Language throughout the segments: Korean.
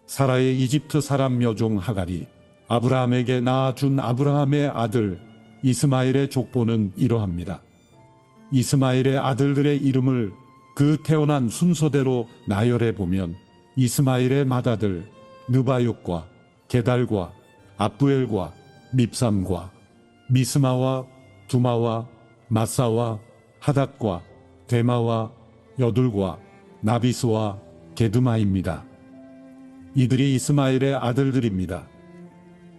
사라의 이집트 사람 여종 하갈이 아브라함에게 낳아준 아브라함의 아들 이스마엘의 족보는 이러합니다. 이스마엘의 아들들의 이름을 그 태어난 순서대로 나열해 보면 이스마엘의 맏아들 느바욕과 게달과 압부엘과 밉삼과 미스마와 두마와 마사와 하닷과 데마와 여둘과 나비스와 게드마입니다. 이들이 이스마엘의 아들들입니다.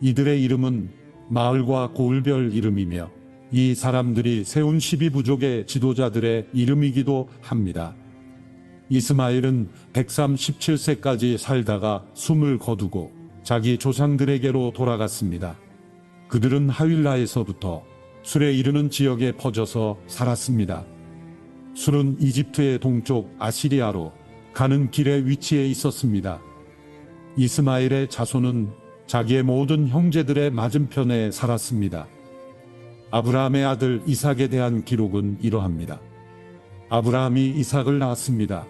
이들의 이름은 마을과 고을별 이름이며 이 사람들이 세운 12부족의 지도자들의 이름이기도 합니다. 이스마엘은 137세까지 살다가 숨을 거두고 자기 조상들에게로 돌아갔습니다. 그들은 하윌라에서부터 술에 이르는 지역에 퍼져서 살았습니다. 술은 이집트의 동쪽 아시리아로 가는 길에 위치해 있었습니다. 이스마엘의 자손은 자기의 모든 형제들의 맞은편에 살았습니다. 아브라함의 아들 이삭에 대한 기록은 이러합니다. 아브라함이 이삭을 낳았습니다.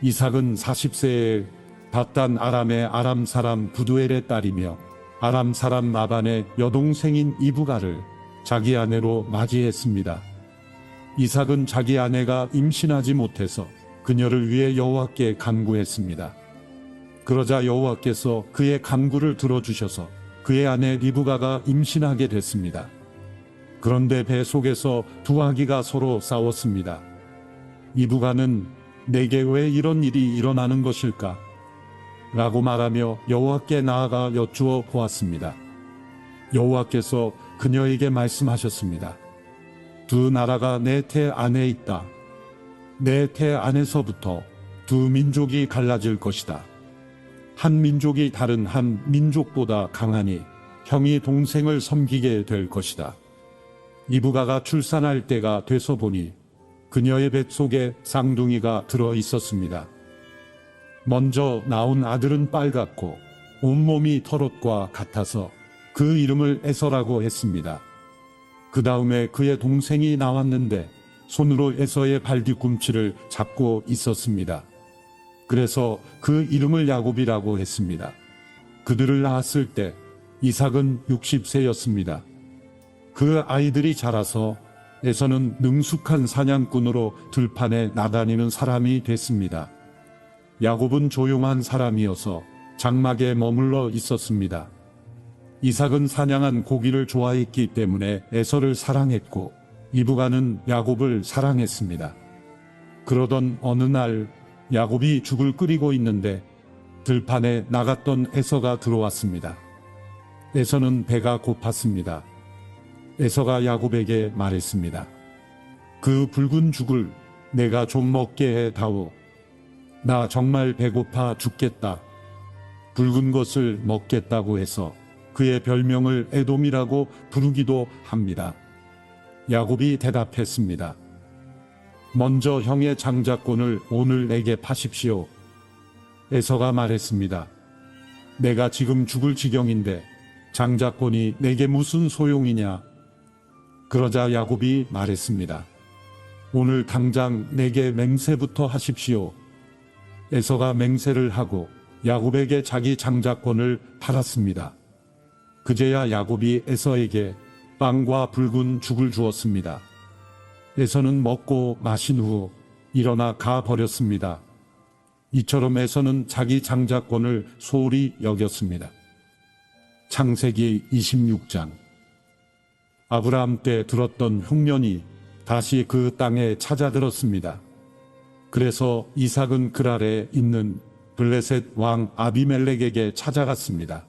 이삭은 40세에 밧단 아람의 아람 사람 부두엘의 딸이며 아람 사람 라반의 여동생인 이브가를 자기 아내로 맞이했습니다. 이삭은 자기 아내가 임신하지 못해서 그녀를 위해 여호와께 간구했습니다. 그러자 여호와께서 그의 간구를 들어주셔서 그의 아내 리브가가 임신하게 됐습니다. 그런데 배 속에서 두 아기가 서로 싸웠습니다. 이브가는 내게 왜 이런 일이 일어나는 것일까? 라고 말하며 여호와께 나아가 여쭈어 보았습니다. 여호와께서 그녀에게 말씀하셨습니다. 두 나라가 내 태 안에 있다. 내 태 안에서부터 두 민족이 갈라질 것이다. 한 민족이 다른 한 민족보다 강하니 형이 동생을 섬기게 될 것이다. 이브가가 출산할 때가 돼서 보니 그녀의 뱃속에 쌍둥이가 들어 있었습니다. 먼저 나온 아들은 빨갛고 온몸이 털옷과 같아서 그 이름을 에서라고 했습니다. 그 다음에 그의 동생이 나왔는데 손으로 에서의 발뒤꿈치를 잡고 있었습니다. 그래서 그 이름을 야곱이라고 했습니다. 그들을 낳았을 때 이삭은 60세였습니다. 그 아이들이 자라서 에서는 능숙한 사냥꾼으로 들판에 나다니는 사람이 됐습니다. 야곱은 조용한 사람이어서 장막에 머물러 있었습니다. 이삭은 사냥한 고기를 좋아했기 때문에 에서를 사랑했고 이브가는 야곱을 사랑했습니다. 그러던 어느 날 야곱이 죽을 끓이고 있는데 들판에 나갔던 에서가 들어왔습니다. 에서는 배가 고팠습니다. 에서가 야곱에게 말했습니다. 그 붉은 죽을 내가 좀 먹게 해 다오. 나 정말 배고파 죽겠다. 붉은 것을 먹겠다고 해서 그의 별명을 에돔이라고 부르기도 합니다. 야곱이 대답했습니다. 먼저 형의 장자권을 오늘 내게 파십시오. 에서가 말했습니다. 내가 지금 죽을 지경인데 장자권이 내게 무슨 소용이냐? 그러자 야곱이 말했습니다. 오늘 당장 내게 맹세부터 하십시오. 에서가 맹세를 하고 야곱에게 자기 장자권을 팔았습니다. 그제야 야곱이 에서에게 빵과 붉은 죽을 주었습니다. 에서는 먹고 마신 후 일어나 가 버렸습니다. 이처럼 에서는 자기 장자권을 소홀히 여겼습니다. 창세기 26장. 아브라함 때 들었던 흉년이 다시 그 땅에 찾아들었습니다. 그래서 이삭은 그랄에 있는 블레셋 왕 아비멜렉에게 찾아갔습니다.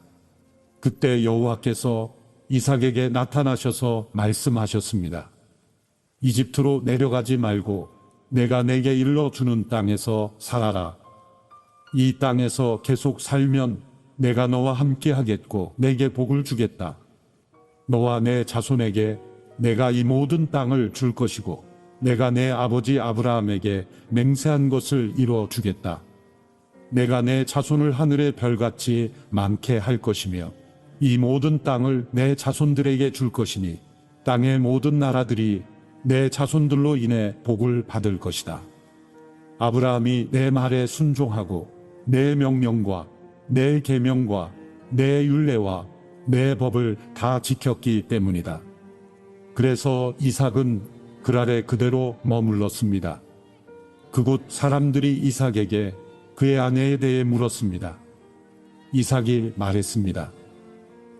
그때 여호와께서 이삭에게 나타나셔서 말씀하셨습니다. 이집트로 내려가지 말고 내가 내게 일러주는 땅에서 살아라. 이 땅에서 계속 살면 내가 너와 함께 하겠고 내게 복을 주겠다. 너와 내 자손에게 내가 이 모든 땅을 줄 것이고 내가 내 아버지 아브라함에게 맹세한 것을 이루어 주겠다. 내가 내 자손을 하늘의 별같이 많게 할 것이며 이 모든 땅을 내 자손들에게 줄 것이니 땅의 모든 나라들이 내 자손들로 인해 복을 받을 것이다. 아브라함이 내 말에 순종하고 내 명령과 내 계명과 내 율례와 내 법을 다 지켰기 때문이다. 그래서 이삭은 그랄에 그대로 머물렀습니다. 그곳 사람들이 이삭에게 그의 아내에 대해 물었습니다. 이삭이 말했습니다.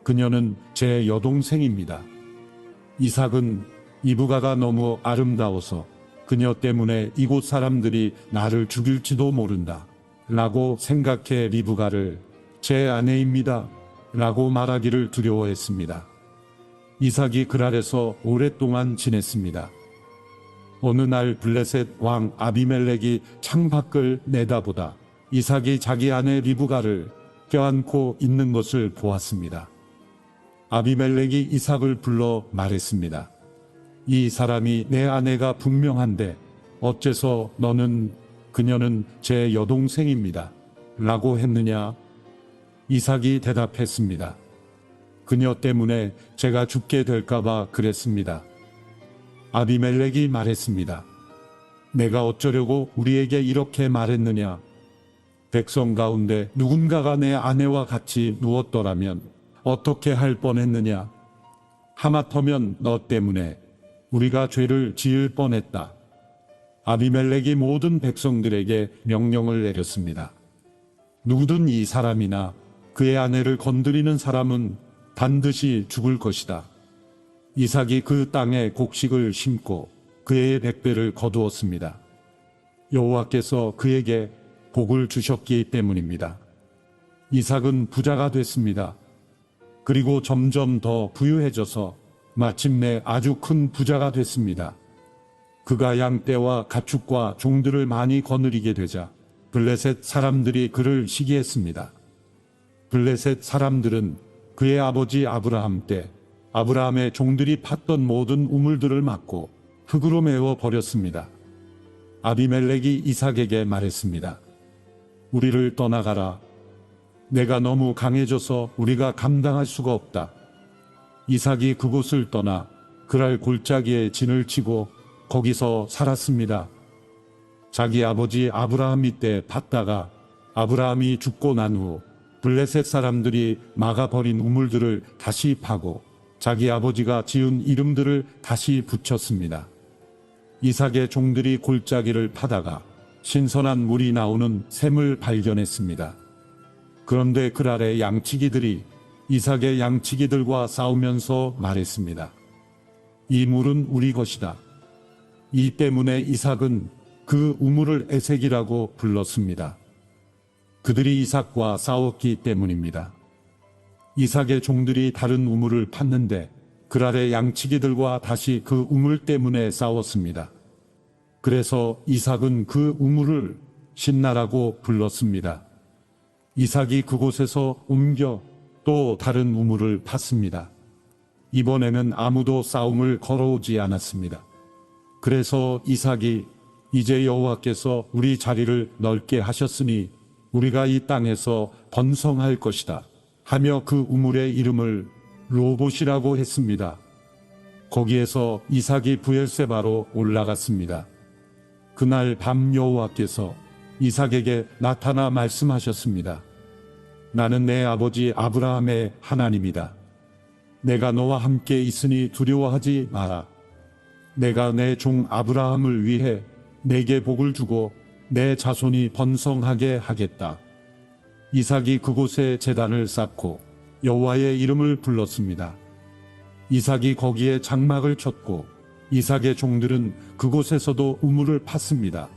그녀는 제 여동생입니다. 이삭은 이브가가 너무 아름다워서 그녀 때문에 이곳 사람들이 나를 죽일지도 모른다 라고 생각해 리브가를 제 아내입니다 라고 말하기를 두려워했습니다. 이삭이 그랄에서 오랫동안 지냈습니다. 어느 날 블레셋 왕 아비멜렉이 창밖을 내다보다 이삭이 자기 아내 리브가를 껴안고 있는 것을 보았습니다. 아비멜렉이 이삭을 불러 말했습니다. 이 사람이 내 아내가 분명한데 어째서 너는 그녀는 제 여동생입니다 라고 했느냐? 이삭이 대답했습니다. 그녀 때문에 제가 죽게 될까봐 그랬습니다. 아비멜렉이 말했습니다. 내가 어쩌려고 우리에게 이렇게 말했느냐? 백성 가운데 누군가가 내 아내와 같이 누웠더라면 어떻게 할 뻔했느냐? 하마터면 너 때문에 우리가 죄를 지을 뻔했다. 아비멜렉이 모든 백성들에게 명령을 내렸습니다. 누구든 이 사람이나 그의 아내를 건드리는 사람은 반드시 죽을 것이다. 이삭이 그 땅에 곡식을 심고 그의 백배를 거두었습니다. 여호와께서 그에게 복을 주셨기 때문입니다. 이삭은 부자가 됐습니다. 그리고 점점 더 부유해져서 마침내 아주 큰 부자가 됐습니다. 그가 양떼와 가축과 종들을 많이 거느리게 되자 블레셋 사람들이 그를 시기했습니다. 블레셋 사람들은 그의 아버지 아브라함 때 아브라함의 종들이 팠던 모든 우물들을 막고 흙으로 메워 버렸습니다. 아비멜렉이 이삭에게 말했습니다. 우리를 떠나가라. 내가 너무 강해져서 우리가 감당할 수가 없다. 이삭이 그곳을 떠나 그랄 골짜기에 진을 치고 거기서 살았습니다. 자기 아버지 아브라함이 때 팠다가 아브라함이 죽고 난 후 블레셋 사람들이 막아버린 우물들을 다시 파고 자기 아버지가 지은 이름들을 다시 붙였습니다. 이삭의 종들이 골짜기를 파다가 신선한 물이 나오는 샘을 발견했습니다. 그런데 그랄의 양치기들이 이삭의 양치기들과 싸우면서 말했습니다. 이 물은 우리 것이다. 이 때문에 이삭은 그 우물을 에색이라고 불렀습니다. 그들이 이삭과 싸웠기 때문입니다. 이삭의 종들이 다른 우물을 팠는데 그랄의 양치기들과 다시 그 우물 때문에 싸웠습니다. 그래서 이삭은 그 우물을 신나라고 불렀습니다. 이삭이 그곳에서 옮겨 또 다른 우물을 팠습니다. 이번에는 아무도 싸움을 걸어오지 않았습니다. 그래서 이삭이 이제 여호와께서 우리 자리를 넓게 하셨으니 우리가 이 땅에서 번성할 것이다 하며 그 우물의 이름을 로봇이라고 했습니다. 거기에서 이삭이 브엘세바로 올라갔습니다. 그날 밤 여호와께서 이삭에게 나타나 말씀하셨습니다. 나는 내 아버지 아브라함의 하나님이다. 내가 너와 함께 있으니 두려워하지 마라. 내가 내 종 아브라함을 위해 내게 복을 주고 내 자손이 번성하게 하겠다. 이삭이 그곳에 제단을 쌓고 여호와의 이름을 불렀습니다. 이삭이 거기에 장막을 쳤고 이삭의 종들은 그곳에서도 우물을 팠습니다.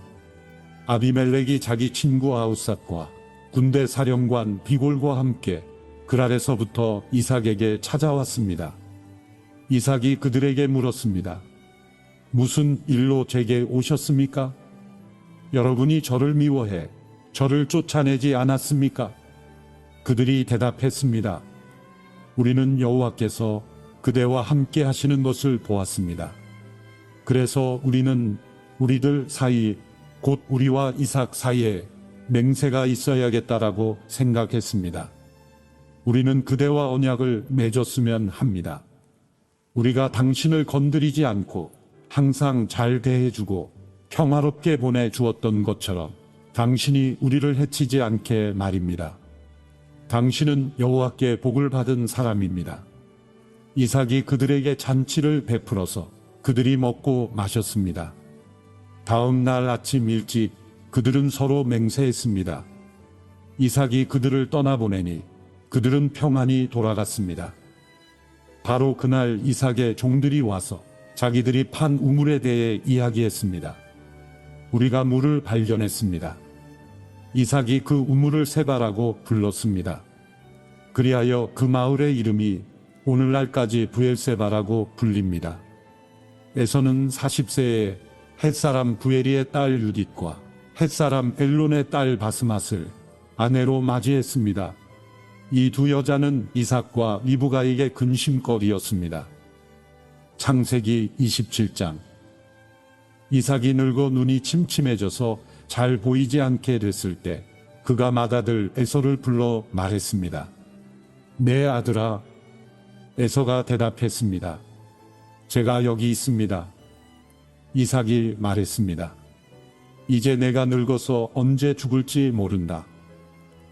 아비멜렉이 자기 친구 아우삿과 군대 사령관 비골과 함께 그랄에서부터 이삭에게 찾아왔습니다. 이삭이 그들에게 물었습니다. 무슨 일로 제게 오셨습니까? 여러분이 저를 미워해 저를 쫓아내지 않았습니까? 그들이 대답했습니다. 우리는 여호와께서 그대와 함께 하시는 것을 보았습니다. 그래서 우리는 우리들 사이 곧 우리와 이삭 사이에 맹세가 있어야겠다라고 생각했습니다. 우리는 그대와 언약을 맺었으면 합니다. 우리가 당신을 건드리지 않고 항상 잘 대해주고 평화롭게 보내주었던 것처럼 당신이 우리를 해치지 않게 말입니다. 당신은 여호와께 복을 받은 사람입니다. 이삭이 그들에게 잔치를 베풀어서 그들이 먹고 마셨습니다. 다음 날 아침 일찍 그들은 서로 맹세했습니다. 이삭이 그들을 떠나보내니 그들은 평안히 돌아갔습니다. 바로 그날 이삭의 종들이 와서 자기들이 판 우물에 대해 이야기했습니다. 우리가 물을 발견했습니다. 이삭이 그 우물을 세바라고 불렀습니다. 그리하여 그 마을의 이름이 오늘날까지 브엘세바라고 불립니다. 에서는 40세에 헷사람 부에리의 딸 유딧과 헷사람 엘론의 딸 바스맛을 아내로 맞이했습니다. 이 두 여자는 이삭과 리브가에게 근심거리였습니다. 창세기 27장. 이삭이 늙어 눈이 침침해져서 잘 보이지 않게 됐을 때 그가 맏아들 에서를 불러 말했습니다. 내 아들아. 에서가 대답했습니다. 제가 여기 있습니다. 이삭이 말했습니다. 이제 내가 늙어서 언제 죽을지 모른다.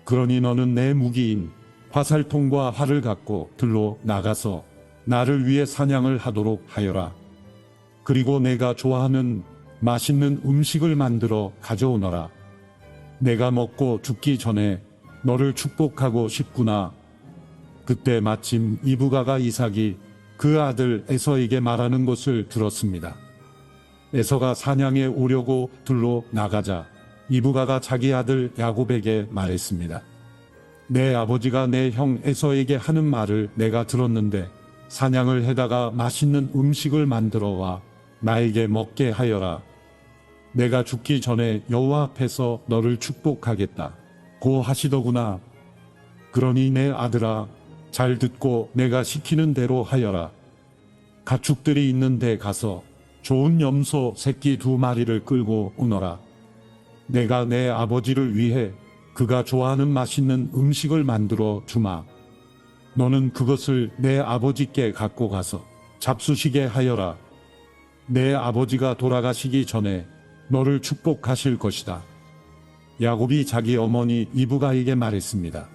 그러니 너는 내 무기인 화살통과 활을 갖고 들로 나가서 나를 위해 사냥을 하도록 하여라. 그리고 내가 좋아하는 맛있는 음식을 만들어 가져오너라. 내가 먹고 죽기 전에 너를 축복하고 싶구나. 그때 마침 이브가가 이삭이 그 아들 에서에게 말하는 것을 들었습니다. 에서가 사냥에 오려고 들로 나가자 이브가가 자기 아들 야곱에게 말했습니다. 내 아버지가 내 형 에서에게 하는 말을 내가 들었는데 사냥을 해다가 맛있는 음식을 만들어 와 나에게 먹게 하여라. 내가 죽기 전에 여호와 앞에서 너를 축복하겠다. 고 하시더구나. 그러니 내 아들아, 잘 듣고 내가 시키는 대로 하여라. 가축들이 있는 데 가서 좋은 염소 새끼 2마리를 끌고 오너라. 내가 내 아버지를 위해 그가 좋아하는 맛있는 음식을 만들어 주마. 너는 그것을 내 아버지께 갖고 가서 잡수시게 하여라. 내 아버지가 돌아가시기 전에 너를 축복하실 것이다. 야곱이 자기 어머니 이브가에게 말했습니다.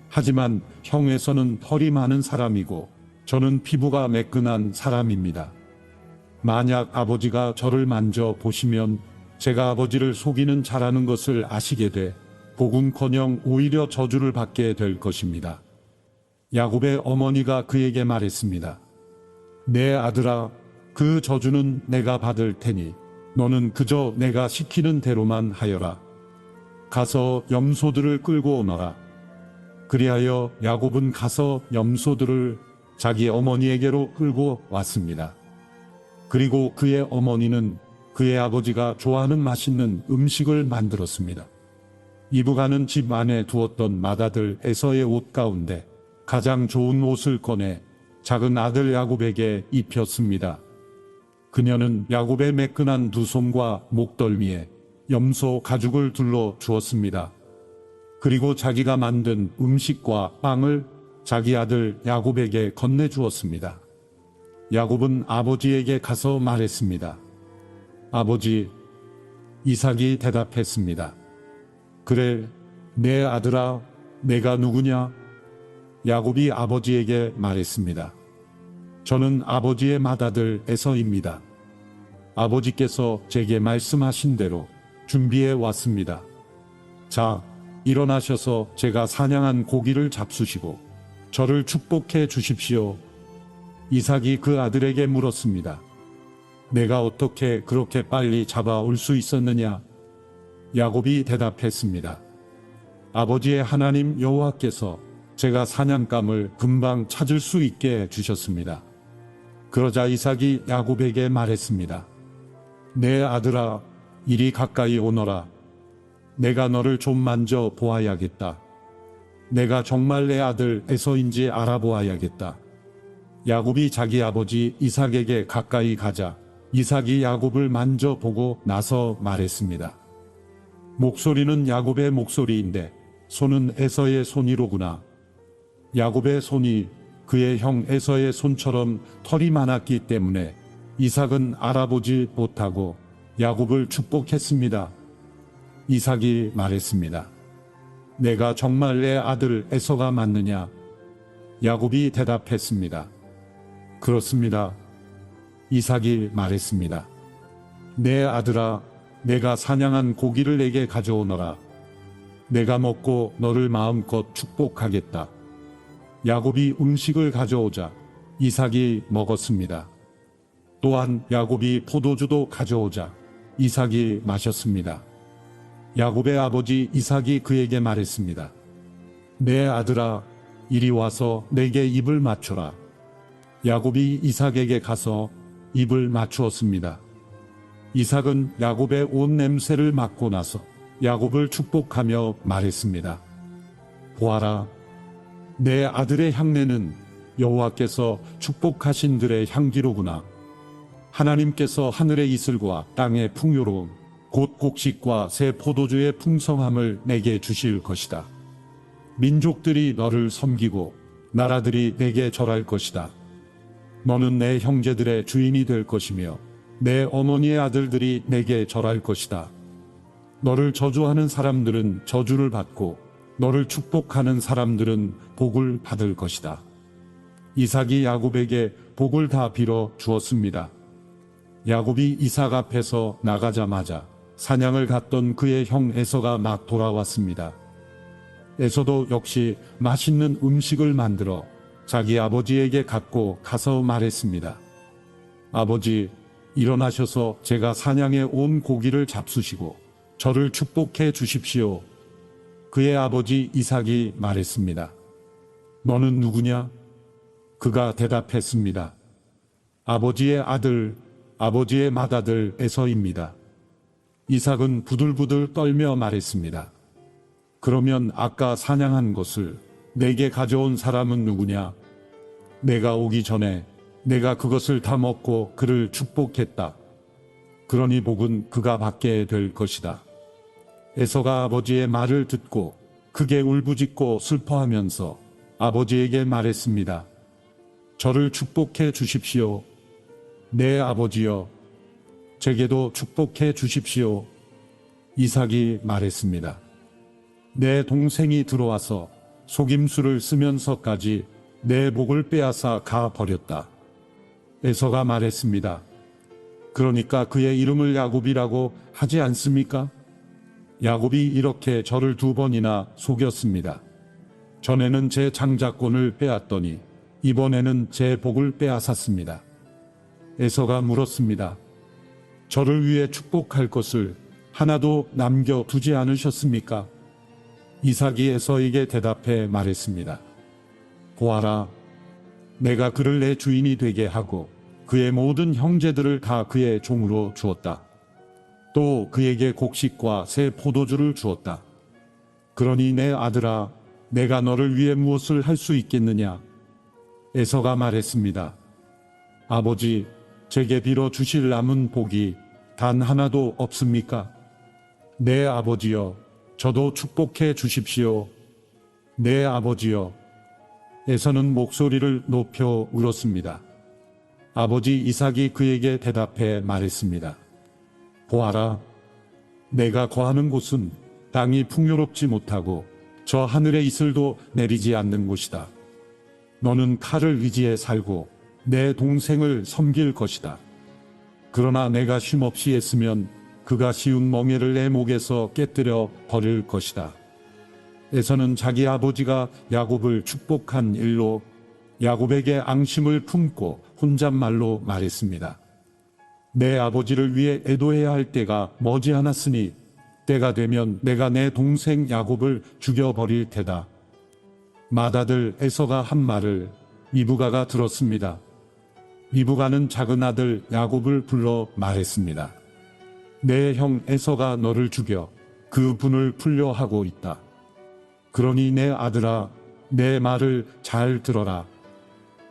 하지만 형에서는 털이 많은 사람이고 저는 피부가 매끈한 사람입니다. 만약 아버지가 저를 만져 보시면 제가 아버지를 속이는 자라는 것을 아시게 돼 복은커녕 오히려 저주를 받게 될 것입니다. 야곱의 어머니가 그에게 말했습니다. 내 아들아, 그 저주는 내가 받을 테니 너는 그저 내가 시키는 대로만 하여라. 가서 염소들을 끌고 오너라. 그리하여 야곱은 가서 염소들을 자기 어머니에게로 끌고 왔습니다. 그리고 그의 어머니는 그의 아버지가 좋아하는 맛있는 음식을 만들었습니다. 이브가는 집 안에 두었던 맏아들 에서의 옷 가운데 가장 좋은 옷을 꺼내 작은 아들 야곱에게 입혔습니다. 그녀는 야곱의 매끈한 두 손과 목덜미에 염소 가죽을 둘러 주었습니다. 그리고 자기가 만든 음식과 빵을 자기 아들 야곱에게 건네주었습니다. 야곱은 아버지에게 가서 말했습니다. 아버지, 이삭이 대답했습니다. 그래, 내 아들아, 내가 누구냐? 야곱이 아버지에게 말했습니다. 저는 아버지의 맏아들 에서입니다. 아버지께서 제게 말씀하신 대로 준비해 왔습니다. 자, 일어나셔서 제가 사냥한 고기를 잡수시고 저를 축복해 주십시오. 이삭이 그 아들에게 물었습니다. 내가 어떻게 그렇게 빨리 잡아올 수 있었느냐? 야곱이 대답했습니다. 아버지의 하나님 여호와께서 제가 사냥감을 금방 찾을 수 있게 해주셨습니다. 그러자 이삭이 야곱에게 말했습니다. 내 아들아, 이리 가까이 오너라. 내가 너를 좀 만져 보아야겠다. 내가 정말 내 아들 에서인지 알아보아야겠다. 야곱이 자기 아버지 이삭에게 가까이 가자 이삭이 야곱을 만져보고 나서 말했습니다. 목소리는 야곱의 목소리인데 손은 에서의 손이로구나. 야곱의 손이 그의 형 에서의 손처럼 털이 많았기 때문에 이삭은 알아보지 못하고 야곱을 축복했습니다. 이삭이 말했습니다. 내가 정말 내 아들 에서가 맞느냐? 야곱이 대답했습니다. 그렇습니다. 이삭이 말했습니다. 내 아들아, 내가 사냥한 고기를 내게 가져오너라. 내가 먹고 너를 마음껏 축복하겠다. 야곱이 음식을 가져오자 이삭이 먹었습니다. 또한 야곱이 포도주도 가져오자 이삭이 마셨습니다. 야곱의 아버지 이삭이 그에게 말했습니다. 내 아들아, 이리 와서 내게 입을 맞춰라. 야곱이 이삭에게 가서 입을 맞추었습니다. 이삭은 야곱의 옷 냄새를 맡고 나서 야곱을 축복하며 말했습니다. 보아라, 내 아들의 향내는 여호와께서 축복하신 들의 향기로구나. 하나님께서 하늘의 이슬과 땅의 풍요로움, 곧 곡식과 새 포도주의 풍성함을 내게 주실 것이다. 민족들이 너를 섬기고 나라들이 내게 절할 것이다. 너는 내 형제들의 주인이 될 것이며 내 어머니의 아들들이 내게 절할 것이다. 너를 저주하는 사람들은 저주를 받고 너를 축복하는 사람들은 복을 받을 것이다. 이삭이 야곱에게 복을 다 빌어 주었습니다. 야곱이 이삭 앞에서 나가자마자 사냥을 갔던 그의 형 에서가 막 돌아왔습니다. 에서도 역시 맛있는 음식을 만들어 자기 아버지에게 갖고 가서 말했습니다. 아버지, 일어나셔서 제가 사냥해 온 고기를 잡수시고 저를 축복해 주십시오. 그의 아버지 이삭이 말했습니다. 너는 누구냐? 그가 대답했습니다. 아버지의 아들, 아버지의 맏아들 에서입니다. 이삭은 부들부들 떨며 말했습니다. 그러면 아까 사냥한 것을 내게 가져온 사람은 누구냐? 내가 오기 전에 내가 그것을 다 먹고 그를 축복했다. 그러니 복은 그가 받게 될 것이다. 에서가 아버지의 말을 듣고 크게 울부짖고 슬퍼하면서 아버지에게 말했습니다. 저를 축복해 주십시오. 네, 아버지여, 제게도 축복해 주십시오. 이삭이 말했습니다. 내 동생이 들어와서 속임수를 쓰면서까지 내 복을 빼앗아 가 버렸다. 에서가 말했습니다. 그러니까 그의 이름을 야곱이라고 하지 않습니까? 야곱이 이렇게 저를 2번이나 속였습니다. 전에는 제 장자권을 빼앗더니 이번에는 제 복을 빼앗았습니다. 에서가 물었습니다. 저를 위해 축복할 것을 하나도 남겨두지 않으셨습니까? 이삭이 에서에게 대답해 말했습니다. 보아라, 내가 그를 내 주인이 되게 하고 그의 모든 형제들을 다 그의 종으로 주었다. 또 그에게 곡식과 새 포도주를 주었다. 그러니 내 아들아, 내가 너를 위해 무엇을 할 수 있겠느냐? 에서가 말했습니다. 아버지, 제게 빌어 주실 남은 복이 단 하나도 없습니까? 네, 아버지여, 저도 축복해 주십시오. 네, 아버지여. 에서는 목소리를 높여 울었습니다. 아버지 이삭이 그에게 대답해 말했습니다. 보아라, 내가 거하는 곳은 땅이 풍요롭지 못하고 저 하늘의 이슬도 내리지 않는 곳이다. 너는 칼을 의지해 살고 내 동생을 섬길 것이다. 그러나 내가 쉼없이 애쓰면 그가 씌운 멍에를 내 목에서 깨뜨려 버릴 것이다. 에서는 자기 아버지가 야곱을 축복한 일로 야곱에게 앙심을 품고 혼잣말로 말했습니다. 내 아버지를 위해 애도해야 할 때가 머지않았으니 때가 되면 내가 내 동생 야곱을 죽여버릴 테다. 맏아들 에서가 한 말을 미브가가 들었습니다. 미브가는 작은 아들 야곱을 불러 말했습니다. 내 형 에서가 너를 죽여 그 분을 풀려 하고 있다. 그러니 내 아들아, 내 말을 잘 들어라.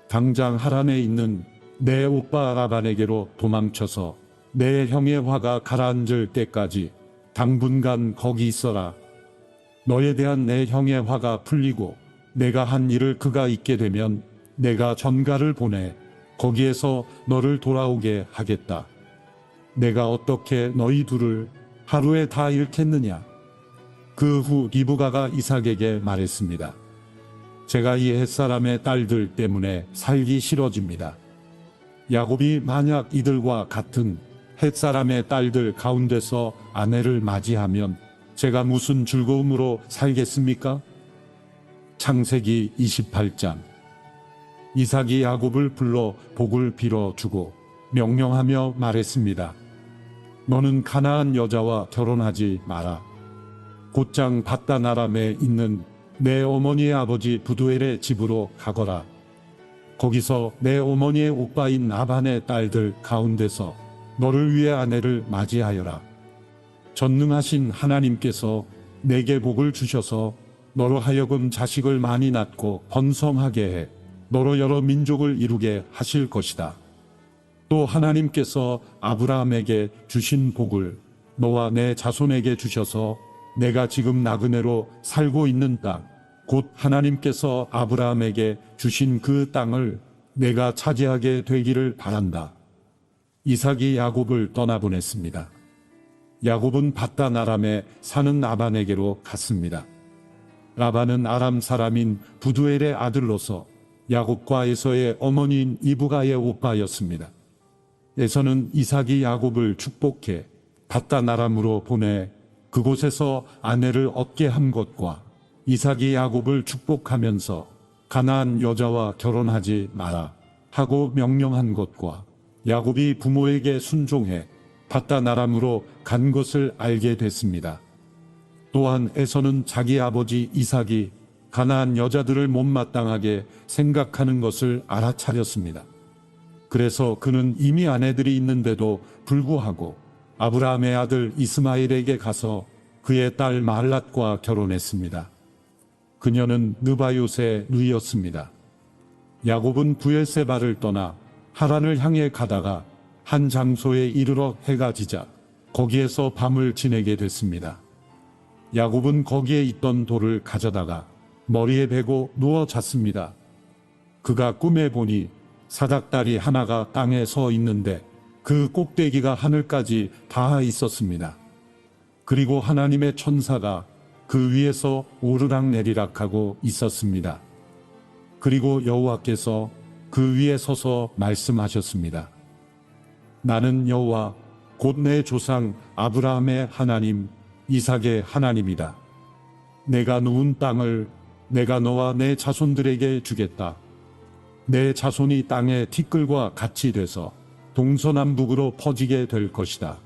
당장 하란에 있는 내 오빠 라반에게로 도망쳐서 내 형의 화가 가라앉을 때까지 당분간 거기 있어라. 너에 대한 내 형의 화가 풀리고 내가 한 일을 그가 잊게 되면 내가 전가를 보내 거기에서 너를 돌아오게 하겠다. 내가 어떻게 너희 둘을 하루에 다 잃겠느냐? 그 후 리브가가 이삭에게 말했습니다. 제가 이 햇사람의 딸들 때문에 살기 싫어집니다. 야곱이 만약 이들과 같은 햇사람의 딸들 가운데서 아내를 맞이하면 제가 무슨 즐거움으로 살겠습니까? 창세기 28장. 이삭이 야곱을 불러 복을 빌어주고 명령하며 말했습니다. 너는 가나안 여자와 결혼하지 마라. 곧장 밧단 아람에 있는 내 어머니의 아버지 부두엘의 집으로 가거라. 거기서 내 어머니의 오빠인 나반의 딸들 가운데서 너를 위해 아내를 맞이하여라. 전능하신 하나님께서 내게 복을 주셔서 너로 하여금 자식을 많이 낳고 번성하게 해 너로 여러 민족을 이루게 하실 것이다. 또 하나님께서 아브라함에게 주신 복을 너와 내 자손에게 주셔서 내가 지금 나그네로 살고 있는 땅, 곧 하나님께서 아브라함에게 주신 그 땅을 내가 차지하게 되기를 바란다. 이삭이 야곱을 떠나보냈습니다. 야곱은 밧단 아람에 사는 라반에게로 갔습니다. 라반은 아람 사람인 부두엘의 아들로서 야곱과 에서의 어머니인 이브가의 오빠였습니다. 에서는 이삭이 야곱을 축복해 밧단 아람으로 보내 그곳에서 아내를 얻게 한 것과 이삭이 야곱을 축복하면서 가나안 여자와 결혼하지 마라 하고 명령한 것과 야곱이 부모에게 순종해 밧단 아람으로 간 것을 알게 됐습니다. 또한 에서는 자기 아버지 이삭이 가나안 여자들을 못마땅하게 생각하는 것을 알아차렸습니다. 그래서 그는 이미 아내들이 있는데도 불구하고 아브라함의 아들 이스마엘에게 가서 그의 딸 말랏과 결혼했습니다. 그녀는 느바요스의 누이였습니다. 야곱은 부엘세바를 떠나 하란을 향해 가다가 한 장소에 이르러 해가 지자 거기에서 밤을 지내게 됐습니다. 야곱은 거기에 있던 돌을 가져다가 머리에 베고 누워 잤습니다. 그가 꿈에 보니 사닥다리 하나가 땅에 서 있는데 그 꼭대기가 하늘까지 닿아 있었습니다. 그리고 하나님의 천사가 그 위에서 오르락내리락하고 있었습니다. 그리고 여호와께서 그 위에 서서 말씀하셨습니다. 나는 여호와 곧 내 조상 아브라함의 하나님, 이삭의 하나님이다. 내가 누운 땅을 내가 너와 내 자손들에게 주겠다. 내 자손이 땅의 티끌과 같이 돼서 동서남북으로 퍼지게 될 것이다.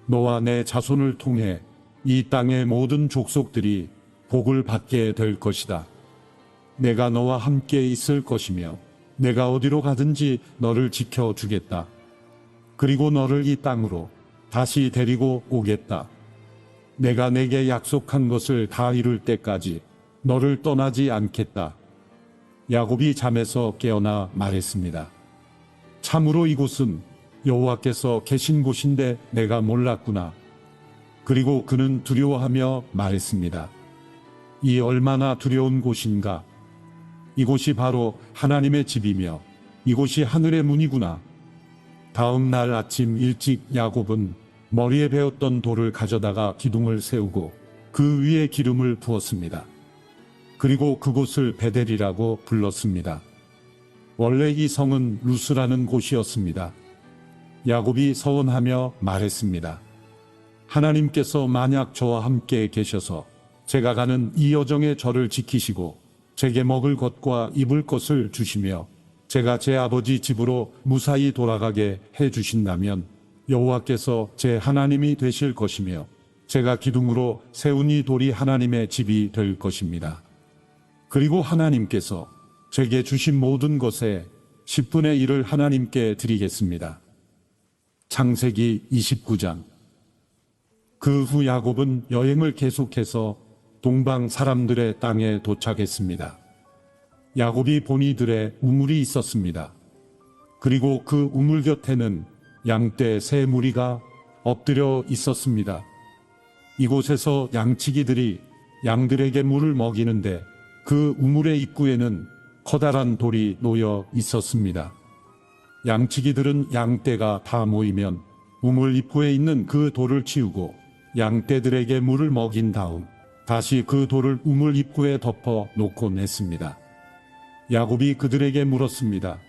너와 내 자손을 통해 이 땅의 모든 족속들이 복을 받게 될 것이다. 내가 너와 함께 있을 것이며 내가 어디로 가든지 너를 지켜주겠다. 그리고 너를 이 땅으로 다시 데리고 오겠다. 내가 내게 약속한 것을 다 이룰 때까지 너를 떠나지 않겠다. 야곱이 잠에서 깨어나 말했습니다. 참으로 이곳은 여호와께서 계신 곳인데 내가 몰랐구나. 그리고 그는 두려워하며 말했습니다. 이 얼마나 두려운 곳인가. 이곳이 바로 하나님의 집이며 이곳이 하늘의 문이구나. 다음 날 아침 일찍 야곱은 머리에 베었던 돌을 가져다가 기둥을 세우고 그 위에 기름을 부었습니다. 그리고 그곳을 베델이라고 불렀습니다. 원래 이 성은 루스라는 곳이었습니다. 야곱이 서원하며 말했습니다. 하나님께서 만약 저와 함께 계셔서 제가 가는 이 여정에 저를 지키시고 제게 먹을 것과 입을 것을 주시며 제가 제 아버지 집으로 무사히 돌아가게 해 주신다면 여호와께서 제 하나님이 되실 것이며 제가 기둥으로 세운 이 돌이 하나님의 집이 될 것입니다. 그리고 하나님께서 제게 주신 모든 것의 10분의 1을 하나님께 드리겠습니다. 창세기 29장. 그 후 야곱은 여행을 계속해서 동방 사람들의 땅에 도착했습니다. 야곱이 보니 들에 우물이 있었습니다. 그리고 그 우물 곁에는 양떼 세 무리가 엎드려 있었습니다. 이곳에서 양치기들이 양들에게 물을 먹이는데 그 우물의 입구에는 커다란 돌이 놓여 있었습니다. 양치기들은 양떼가 다 모이면 우물 입구에 있는 그 돌을 치우고 양떼들에게 물을 먹인 다음 다시 그 돌을 우물 입구에 덮어 놓곤 했습니다. 야곱이 그들에게 물었습니다.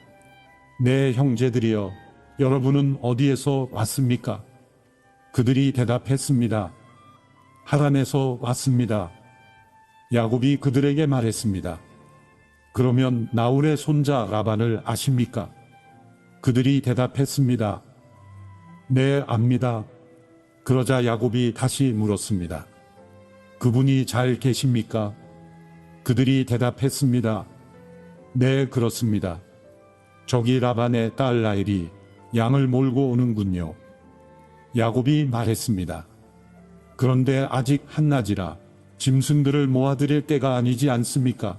내 형제들이여, 여러분은 어디에서 왔습니까? 그들이 대답했습니다. 하란에서 왔습니다. 야곱이 그들에게 말했습니다. 그러면 나홀의 손자 라반을 아십니까? 그들이 대답했습니다. 네, 압니다. 그러자 야곱이 다시 물었습니다. 그분이 잘 계십니까? 그들이 대답했습니다. 네, 그렇습니다. 저기 라반의 딸 라헬이 양을 몰고 오는군요. 야곱이 말했습니다. 그런데 아직 한낮이라 짐승들을 모아드릴 때가 아니지 않습니까?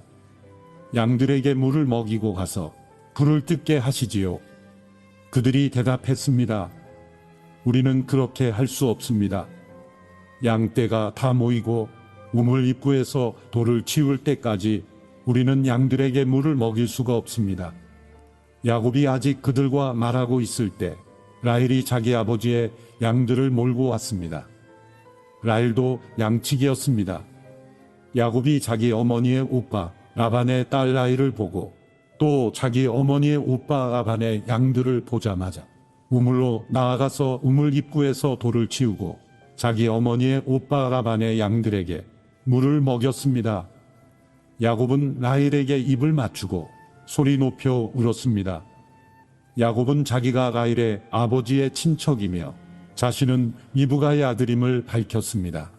양들에게 물을 먹이고 가서 불을 뜯게 하시지요. 그들이 대답했습니다. 우리는 그렇게 할 수 없습니다. 양떼가 다 모이고 우물 입구에서 돌을 치울 때까지 우리는 양들에게 물을 먹일 수가 없습니다. 야곱이 아직 그들과 말하고 있을 때 라헬이 자기 아버지의 양들을 몰고 왔습니다. 라헬도 양치기였습니다. 야곱이 자기 어머니의 오빠 라반의 딸 라헬을 보고 또 자기 어머니의 오빠 라반의 양들을 보자마자 우물로 나아가서 우물 입구에서 돌을 치우고 자기 어머니의 오빠 라반의 양들에게 물을 먹였습니다. 야곱은 라헬에게 입을 맞추고 소리 높여 울었습니다. 야곱은 자기가 라헬의 아버지의 친척이며 자신은 미브가의 아들임을 밝혔습니다.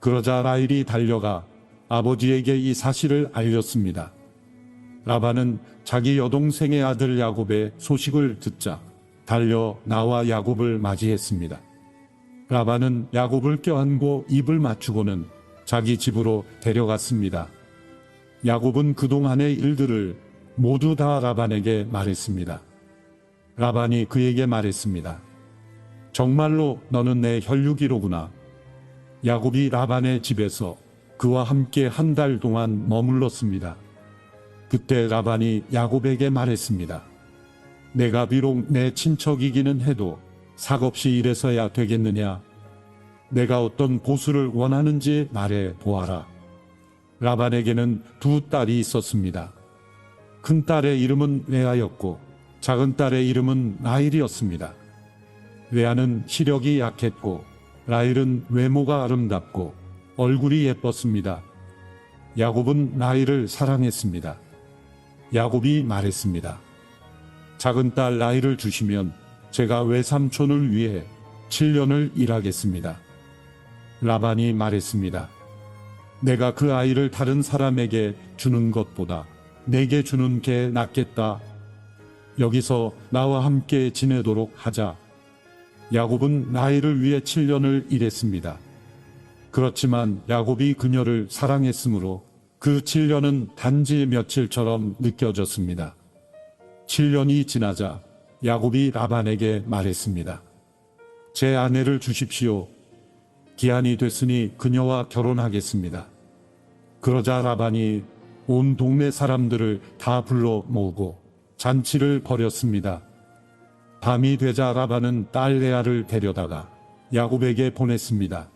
그러자 라헬이 달려가 아버지에게 이 사실을 알렸습니다. 라반은 자기 여동생의 아들 야곱의 소식을 듣자 달려 나와 야곱을 맞이했습니다. 라반은 야곱을 껴안고 입을 맞추고는 자기 집으로 데려갔습니다. 야곱은 그동안의 일들을 모두 다 라반에게 말했습니다. 라반이 그에게 말했습니다. 정말로 너는 내 혈육이로구나. 야곱이 라반의 집에서 그와 함께 한 달 동안 머물렀습니다. 그때 라반이 야곱에게 말했습니다. 내가 비록 내 친척이기는 해도 삭없이 이래서야 되겠느냐? 내가 어떤 보수를 원하는지 말해 보아라. 라반에게는 두 딸이 있었습니다. 큰 딸의 이름은 레아였고 작은 딸의 이름은 라헬이었습니다. 레아는 시력이 약했고 라헬은 외모가 아름답고 얼굴이 예뻤습니다. 야곱은 라헬을 사랑했습니다. 야곱이 말했습니다. 작은 딸 라헬을 주시면 제가 외삼촌을 위해 7년을 일하겠습니다. 라반이 말했습니다. 내가 그 아이를 다른 사람에게 주는 것보다 내게 주는 게 낫겠다. 여기서 나와 함께 지내도록 하자. 야곱은 라헬을 위해 7년을 일했습니다. 그렇지만 야곱이 그녀를 사랑했으므로 그 7년은 단지 며칠처럼 느껴졌습니다. 7년이 지나자 야곱이 라반에게 말했습니다. 제 아내를 주십시오. 기한이 됐으니 그녀와 결혼하겠습니다. 그러자 라반이 온 동네 사람들을 다 불러 모으고 잔치를 벌였습니다. 밤이 되자 라반은 딸 레아를 데려다가 야곱에게 보냈습니다.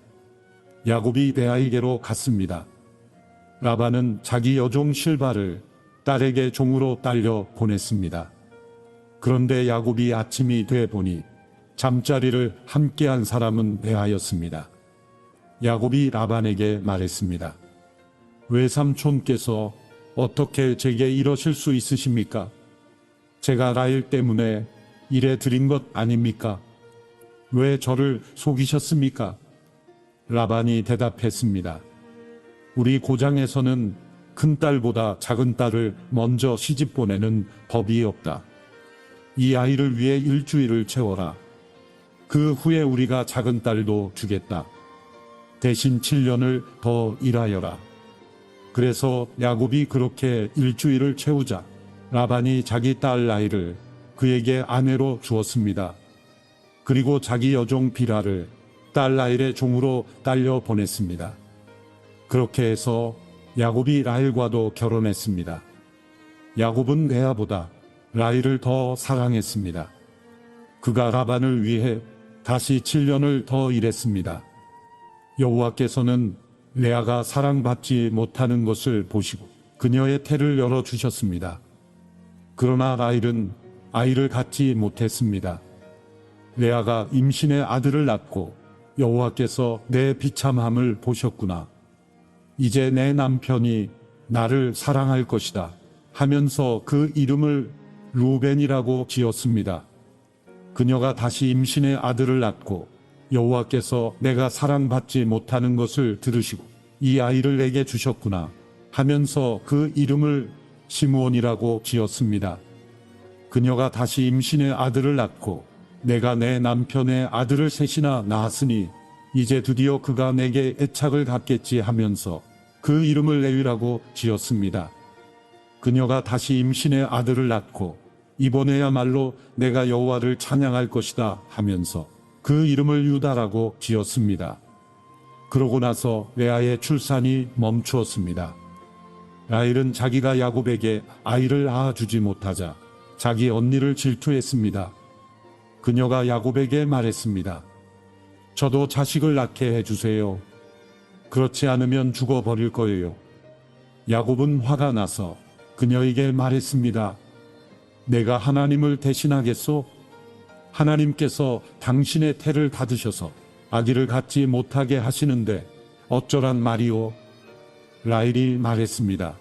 야곱이 레아에게로 갔습니다. 라반은 자기 여종 실바를 딸에게 종으로 딸려 보냈습니다. 그런데 야곱이 아침이 돼 보니 잠자리를 함께한 사람은 레아였습니다. 야곱이 라반에게 말했습니다. 외삼촌께서 어떻게 제게 이러실 수 있으십니까? 제가 라헬 때문에 이래 드린 것 아닙니까? 왜 저를 속이셨습니까? 라반이 대답했습니다. 우리 고장에서는 큰 딸보다 작은 딸을 먼저 시집 보내는 법이 없다. 이 아이를 위해 일주일을 채워라. 그 후에 우리가 작은 딸도 주겠다. 대신 7년을 더 일하여라. 그래서 야곱이 그렇게 일주일을 채우자 라반이 자기 딸 라헬을 그에게 아내로 주었습니다. 그리고 자기 여종 비라를 딸 라헬의 종으로 딸려 보냈습니다. 그렇게 해서 야곱이 라헬과도 결혼했습니다. 야곱은 레아보다 라헬을 더 사랑했습니다. 그가 라반을 위해 다시 7년을 더 일했습니다. 여호와께서는 레아가 사랑받지 못하는 것을 보시고 그녀의 태를 열어주셨습니다. 그러나 라헬은 아이를 갖지 못했습니다. 레아가 임신의 아들을 낳고 여호와께서 내 비참함을 보셨구나. 이제 내 남편이 나를 사랑할 것이다 하면서 그 이름을 루벤이라고 지었습니다. 그녀가 다시 임신의 아들을 낳고 여호와께서 내가 사랑받지 못하는 것을 들으시고 이 아이를 내게 주셨구나 하면서 그 이름을 시므온이라고 지었습니다. 그녀가 다시 임신의 아들을 낳고 내가 내 남편의 아들을 셋이나 낳았으니 이제 드디어 그가 내게 애착을 갖겠지 하면서 그 이름을 레위라고 지었습니다. 그녀가 다시 임신의 아들을 낳고 이번에야말로 내가 여호와를 찬양할 것이다 하면서 그 이름을 유다라고 지었습니다. 그러고 나서 레아의 출산이 멈추었습니다. 라헬은 자기가 야곱에게 아이를 낳아주지 못하자 자기 언니를 질투했습니다. 그녀가 야곱에게 말했습니다. 저도 자식을 낳게 해주세요. 그렇지 않으면 죽어버릴 거예요. 야곱은 화가 나서 그녀에게 말했습니다. 내가 하나님을 대신하겠소? 하나님께서 당신의 태를 닫으셔서 아기를 갖지 못하게 하시는데 어쩌란 말이오? 라헬이 말했습니다.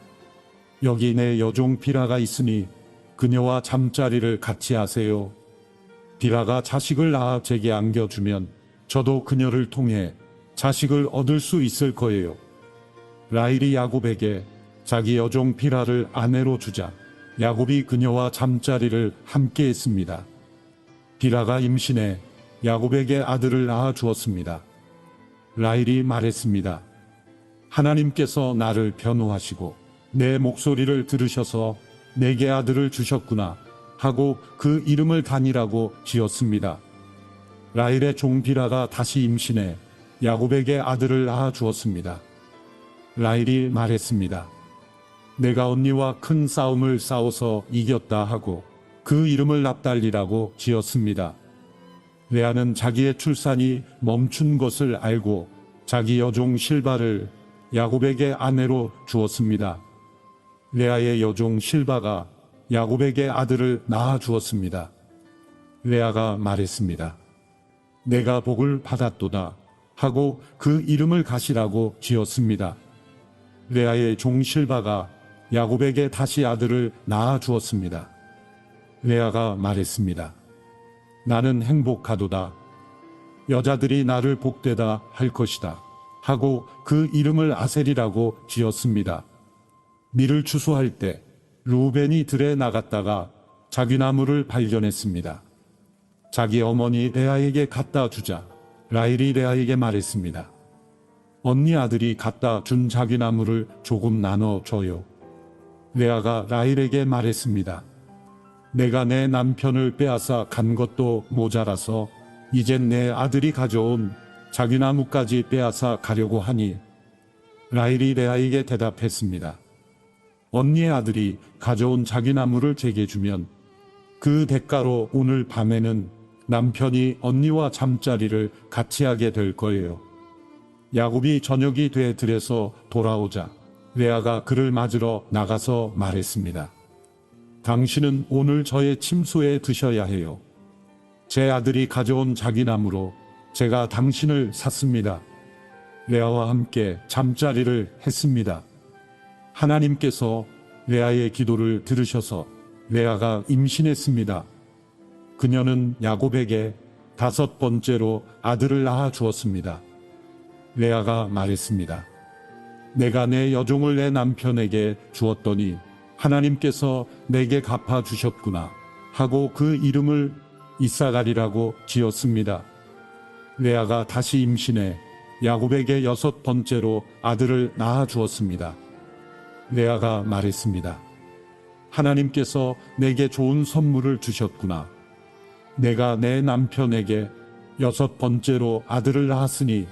여기 내 여종 비라가 있으니 그녀와 잠자리를 같이 하세요. 비라가 자식을 낳아 제게 안겨주면 저도 그녀를 통해 자식을 얻을 수 있을 거예요. 라헬이 야곱에게 자기 여종 비라를 아내로 주자 야곱이 그녀와 잠자리를 함께 했습니다. 비라가 임신해 야곱에게 아들을 낳아 주었습니다. 라헬이 말했습니다. 하나님께서 나를 변호하시고 내 목소리를 들으셔서 내게 아들을 주셨구나 하고 그 이름을 단이라고 지었습니다. 라헬의 종 비라가 다시 임신해 야곱에게 아들을 낳아 주었습니다. 라헬이 말했습니다. 내가 언니와 큰 싸움을 싸워서 이겼다 하고 그 이름을 납달리라고 지었습니다. 레아는 자기의 출산이 멈춘 것을 알고 자기 여종 실바를 야곱에게 아내로 주었습니다. 레아의 여종 실바가 야곱에게 아들을 낳아 주었습니다. 레아가 말했습니다. 내가 복을 받았도다 하고 그 이름을 가시라고 지었습니다. 레아의 종 실바가 야곱에게 다시 아들을 낳아 주었습니다. 레아가 말했습니다. 나는 행복하도다. 여자들이 나를 복되다 할 것이다 하고 그 이름을 아셀이라고 지었습니다. 밀을 추수할 때 루벤이 들에 나갔다가 자귀나무를 발견했습니다. 자기 어머니 레아에게 갖다 주자 라헬이 레아에게 말했습니다. 언니 아들이 갖다 준 자귀나무를 조금 나눠줘요. 레아가 라헬에게 말했습니다. 내가 내 남편을 빼앗아 간 것도 모자라서 이젠 내 아들이 가져온 자귀나무까지 빼앗아 가려고 하니 라헬이 레아에게 대답했습니다. 언니의 아들이 가져온 자귀나무를 제게 주면 그 대가로 오늘 밤에는 남편이 언니와 잠자리를 같이 하게 될 거예요. 야곱이 저녁이 돼 들에서 돌아오자 레아가 그를 맞으러 나가서 말했습니다. 당신은 오늘 저의 침소에 드셔야 해요. 제 아들이 가져온 자귀나무로 제가 당신을 샀습니다. 레아와 함께 잠자리를 했습니다. 하나님께서 레아의 기도를 들으셔서 레아가 임신했습니다. 그녀는 야곱에게 5번째로 아들을 낳아 주었습니다. 레아가 말했습니다. 내가 내 여종을 내 남편에게 주었더니 하나님께서 내게 갚아 주셨구나 하고 그 이름을 이사갈이라고 지었습니다. 레아가 다시 임신해 야곱에게 6번째로 아들을 낳아 주었습니다. 레아가 말했습니다. 하나님께서 내게 좋은 선물을 주셨구나. 내가 내 남편에게 6번째로 아들을 낳았으니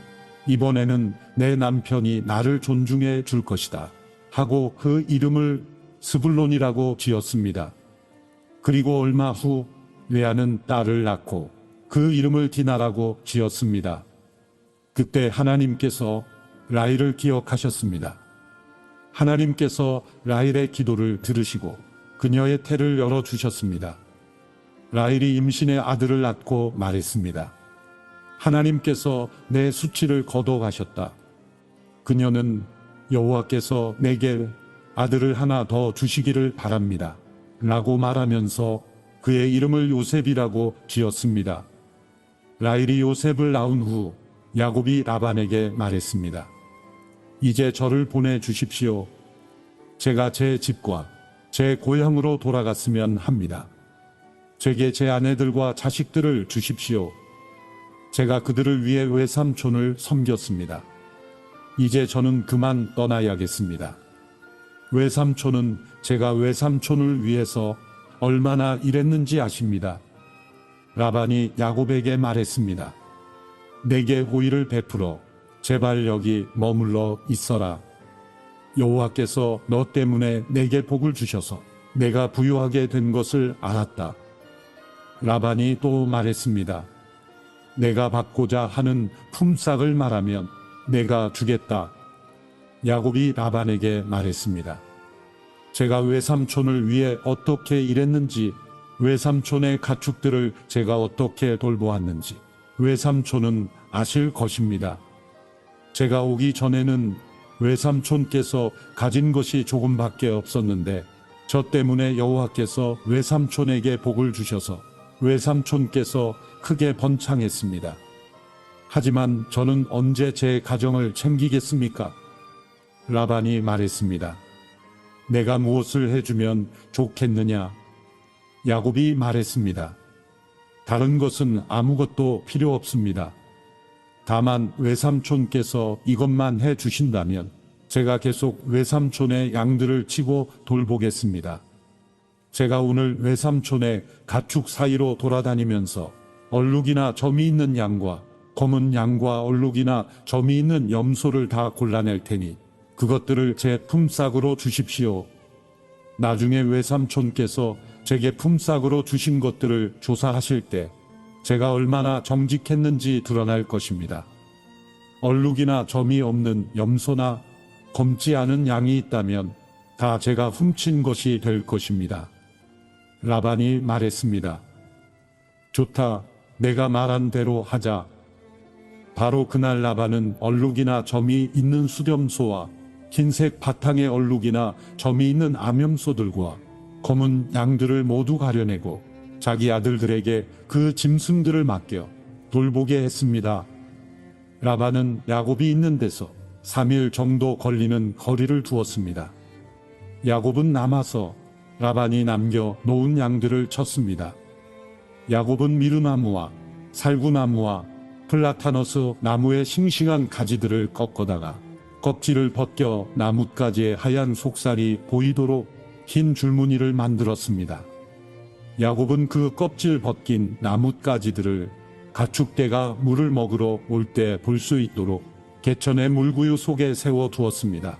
이번에는 내 남편이 나를 존중해 줄 것이다 하고 그 이름을 스불론이라고 지었습니다. 그리고 얼마 후 레아는 딸을 낳고 그 이름을 디나라고 지었습니다. 그때 하나님께서 라헬을 기억하셨습니다. 하나님께서 라헬의 기도를 들으시고 그녀의 태를 열어주셨습니다. 라헬이 임신의 아들을 낳고 말했습니다. 하나님께서 내 수치를 거둬가셨다. 그녀는 여호와께서 내게 아들을 하나 더 주시기를 바랍니다. 라고 말하면서 그의 이름을 요셉이라고 지었습니다. 라헬이 요셉을 낳은 후 야곱이 라반에게 말했습니다. 이제 저를 보내주십시오. 제가 제 집과 제 고향으로 돌아갔으면 합니다. 제게 제 아내들과 자식들을 주십시오. 제가 그들을 위해 외삼촌을 섬겼습니다. 이제 저는 그만 떠나야겠습니다. 외삼촌은 제가 외삼촌을 위해서 얼마나 일했는지 아십니다. 라반이 야곱에게 말했습니다. 내게 호의를 베풀어 제발 여기 머물러 있어라. 여호와께서 너 때문에 내게 복을 주셔서 내가 부유하게 된 것을 알았다. 라반이 또 말했습니다. 내가 받고자 하는 품삯을 말하면 내가 주겠다. 야곱이 라반에게 말했습니다. 제가 외삼촌을 위해 어떻게 일했는지, 외삼촌의 가축들을 제가 어떻게 돌보았는지 외삼촌은 아실 것입니다. 제가 오기 전에는 외삼촌께서 가진 것이 조금밖에 없었는데 저 때문에 여호와께서 외삼촌에게 복을 주셔서 외삼촌께서 크게 번창했습니다. 하지만 저는 언제 제 가정을 챙기겠습니까? 라반이 말했습니다. 내가 무엇을 해주면 좋겠느냐? 야곱이 말했습니다. 다른 것은 아무것도 필요 없습니다. 다만 외삼촌께서 이것만 해주신다면 제가 계속 외삼촌의 양들을 치고 돌보겠습니다. 제가 오늘 외삼촌의 가축 사이로 돌아다니면서 얼룩이나 점이 있는 양과 검은 양과 얼룩이나 점이 있는 염소를 다 골라낼 테니 그것들을 제 품삯으로 주십시오. 나중에 외삼촌께서 제게 품삯으로 주신 것들을 조사하실 때 제가 얼마나 정직했는지 드러날 것입니다. 얼룩이나 점이 없는 염소나 검지 않은 양이 있다면 다 제가 훔친 것이 될 것입니다. 라반이 말했습니다. 좋다, 내가 말한 대로 하자. 바로 그날 라반은 얼룩이나 점이 있는 수렴소와 흰색 바탕의 얼룩이나 점이 있는 암염소들과 검은 양들을 모두 가려내고 자기 아들들에게 그 짐승들을 맡겨 돌보게 했습니다. 라반은 야곱이 있는 데서 3일 정도 걸리는 거리를 두었습니다. 야곱은 남아서 라반이 남겨 놓은 양들을 쳤습니다. 야곱은 미르나무와 살구나무와 플라타너스 나무의 싱싱한 가지들을 꺾어다가 껍질을 벗겨 나뭇가지의 하얀 속살이 보이도록 흰 줄무늬를 만들었습니다. 야곱은 그 껍질 벗긴 나뭇가지들을 가축대가 물을 먹으러 올 때 볼 수 있도록 개천의 물구유 속에 세워 두었습니다.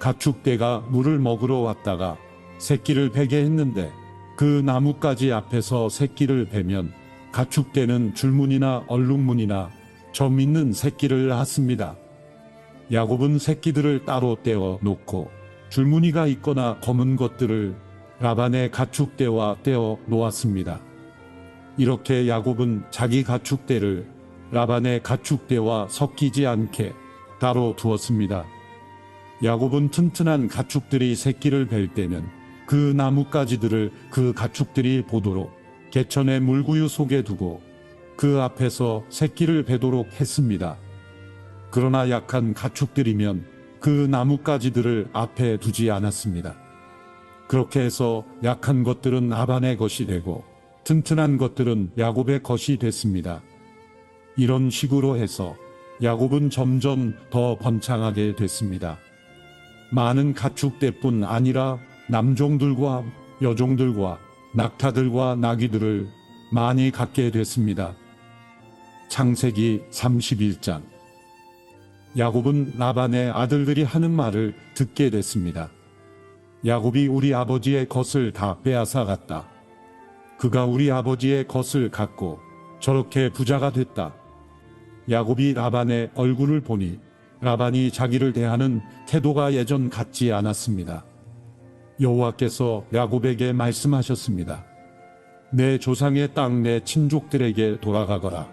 가축대가 물을 먹으러 왔다가 새끼를 베게 했는데 그 나뭇가지 앞에서 새끼를 베면 가축대는 줄무늬나 얼룩무늬나 점 있는 새끼를 낳습니다. 야곱은 새끼들을 따로 떼어 놓고 줄무늬가 있거나 검은 것들을 라반의 가축대와 떼어 놓았습니다. 이렇게 야곱은 자기 가축대를 라반의 가축대와 섞이지 않게 따로 두었습니다. 야곱은 튼튼한 가축들이 새끼를 벨 때는 그 나뭇가지들을 그 가축들이 보도록 개천의 물구유 속에 두고 그 앞에서 새끼를 베도록 했습니다. 그러나 약한 가축들이면 그 나뭇가지들을 앞에 두지 않았습니다. 그렇게 해서 약한 것들은 라반의 것이 되고 튼튼한 것들은 야곱의 것이 됐습니다. 이런 식으로 해서 야곱은 점점 더 번창하게 됐습니다. 많은 가축대뿐 아니라 남종들과 여종들과 낙타들과 나귀들을 많이 갖게 됐습니다. 창세기 31장. 야곱은 라반의 아들들이 하는 말을 듣게 됐습니다. 야곱이 우리 아버지의 것을 다 빼앗아 갔다. 그가 우리 아버지의 것을 갖고 저렇게 부자가 됐다. 야곱이 라반의 얼굴을 보니 라반이 자기를 대하는 태도가 예전 같지 않았습니다. 여호와께서 야곱에게 말씀하셨습니다. 내 조상의 땅 내 친족들에게 돌아가거라.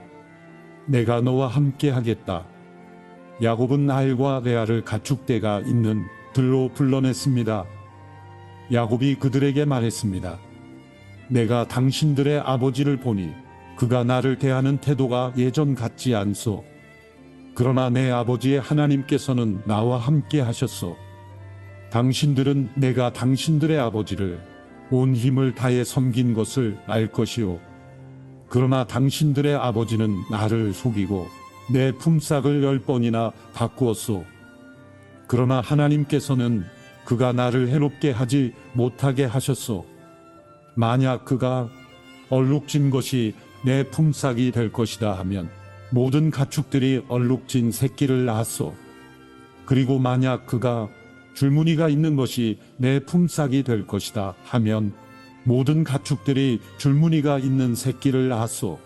내가 너와 함께 하겠다. 야곱은 라헬과 레아를 가축대가 있는 들로 불러냈습니다. 야곱이 그들에게 말했습니다. 내가 당신들의 아버지를 보니 그가 나를 대하는 태도가 예전 같지 않소. 그러나 내 아버지의 하나님께서는 나와 함께 하셨소. 당신들은 내가 당신들의 아버지를 온 힘을 다해 섬긴 것을 알 것이요. 그러나 당신들의 아버지는 나를 속이고 내 품삯을 10번이나 바꾸었소. 그러나 하나님께서는 그가 나를 해롭게 하지 못하게 하셨소. 만약 그가 얼룩진 것이 내 품삯이 될 것이다 하면 모든 가축들이 얼룩진 새끼를 낳았소. 그리고 만약 그가 줄무늬가 있는 것이 내 품삯이 될 것이다 하면 모든 가축들이 줄무늬가 있는 새끼를 낳았소.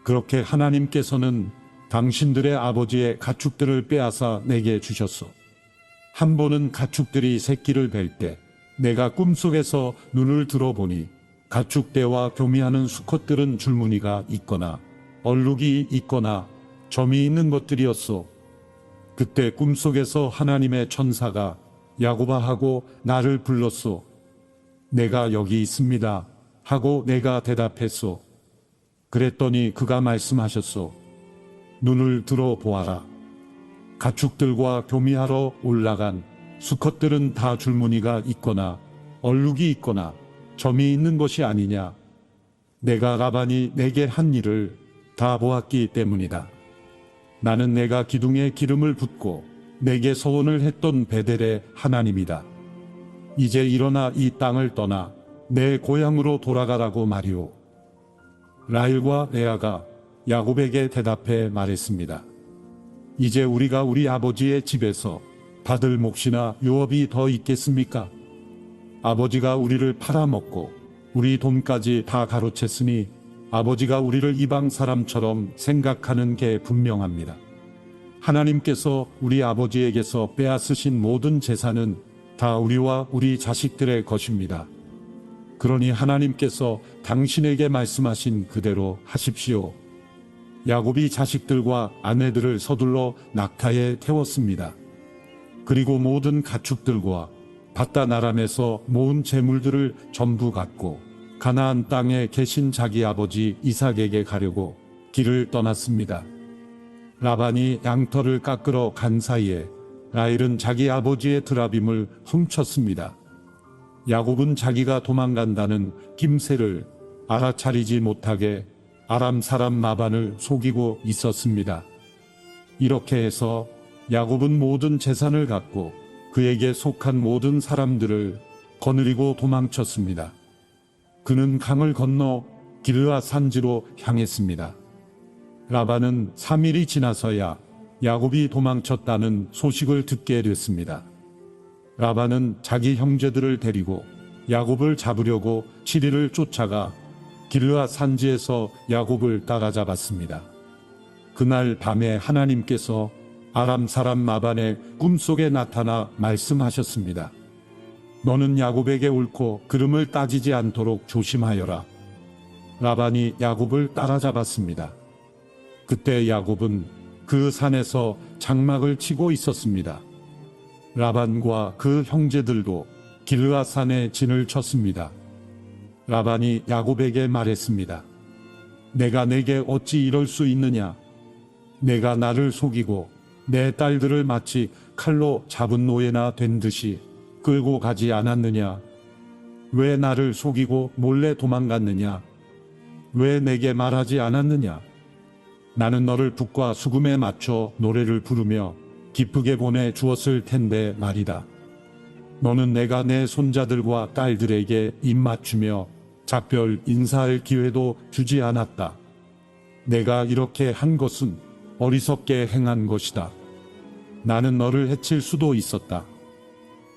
그렇게 하나님께서는 당신들의 아버지의 가축들을 빼앗아 내게 주셨소. 한 번은 가축들이 새끼를 뵐 때 내가 꿈속에서 눈을 들어보니 가축대와 교미하는 수컷들은 줄무늬가 있거나 얼룩이 있거나 점이 있는 것들이었소. 그때 꿈속에서 하나님의 천사가 야곱아 하고 나를 불렀소. 내가 여기 있습니다 하고 내가 대답했소. 그랬더니 그가 말씀하셨소. 눈을 들어 보아라. 가축들과 교미하러 올라간 수컷들은 다 줄무늬가 있거나 얼룩이 있거나 점이 있는 것이 아니냐. 내가 라반이 내게 한 일을 다 보았기 때문이다. 나는 내가 기둥에 기름을 붓고 내게 서원을 했던 베델의 하나님이다. 이제 일어나 이 땅을 떠나 내 고향으로 돌아가라고 말이오. 라헬과 레아가 야곱에게 대답해 말했습니다. 이제 우리가 우리 아버지의 집에서 받을 몫이나 유업이 더 있겠습니까? 아버지가 우리를 팔아먹고 우리 돈까지 다 가로챘으니 아버지가 우리를 이방 사람처럼 생각하는 게 분명합니다. 하나님께서 우리 아버지에게서 빼앗으신 모든 재산은 다 우리와 우리 자식들의 것입니다. 그러니 하나님께서 당신에게 말씀하신 그대로 하십시오. 야곱이 자식들과 아내들을 서둘러 낙타에 태웠습니다. 그리고 모든 가축들과 밧단 아람에서 모은 재물들을 전부 갖고 가나안 땅에 계신 자기 아버지 이삭에게 가려고 길을 떠났습니다. 라반이 양털을 깎으러 간 사이에 라헬은 자기 아버지의 드라빔을 훔쳤습니다. 야곱은 자기가 도망간다는 낌새를 알아차리지 못하게 아람 사람 마반을 속이고 있었습니다. 이렇게 해서 야곱은 모든 재산을 갖고 그에게 속한 모든 사람들을 거느리고 도망쳤습니다. 그는 강을 건너 길르앗 산지로 향했습니다. 라반은 3일이 지나서야 야곱이 도망쳤다는 소식을 듣게 됐습니다. 라반은 자기 형제들을 데리고 야곱을 잡으려고 7일을 쫓아가 길르앗 산지에서 야곱을 따라잡았습니다. 그날 밤에 하나님께서 아람 사람 마반의 꿈속에 나타나 말씀하셨습니다. 너는 야곱에게 옳고 그름을 따지지 않도록 조심하여라. 라반이 야곱을 따라잡았습니다. 그때 야곱은 그 산에서 장막을 치고 있었습니다. 라반과 그 형제들도 길르앗 산에 진을 쳤습니다. 라반이 야곱에게 말했습니다. 내가 내게 어찌 이럴 수 있느냐? 내가 나를 속이고 내 딸들을 마치 칼로 잡은 노예나 된 듯이 끌고 가지 않았느냐? 왜 나를 속이고 몰래 도망갔느냐? 왜 내게 말하지 않았느냐? 나는 너를 북과 수금에 맞춰 노래를 부르며 기쁘게 보내 주었을 텐데 말이다. 너는 내가 내 손자들과 딸들에게 입 맞추며 작별 인사할 기회도 주지 않았다. 내가 이렇게 한 것은 어리석게 행한 것이다. 나는 너를 해칠 수도 있었다.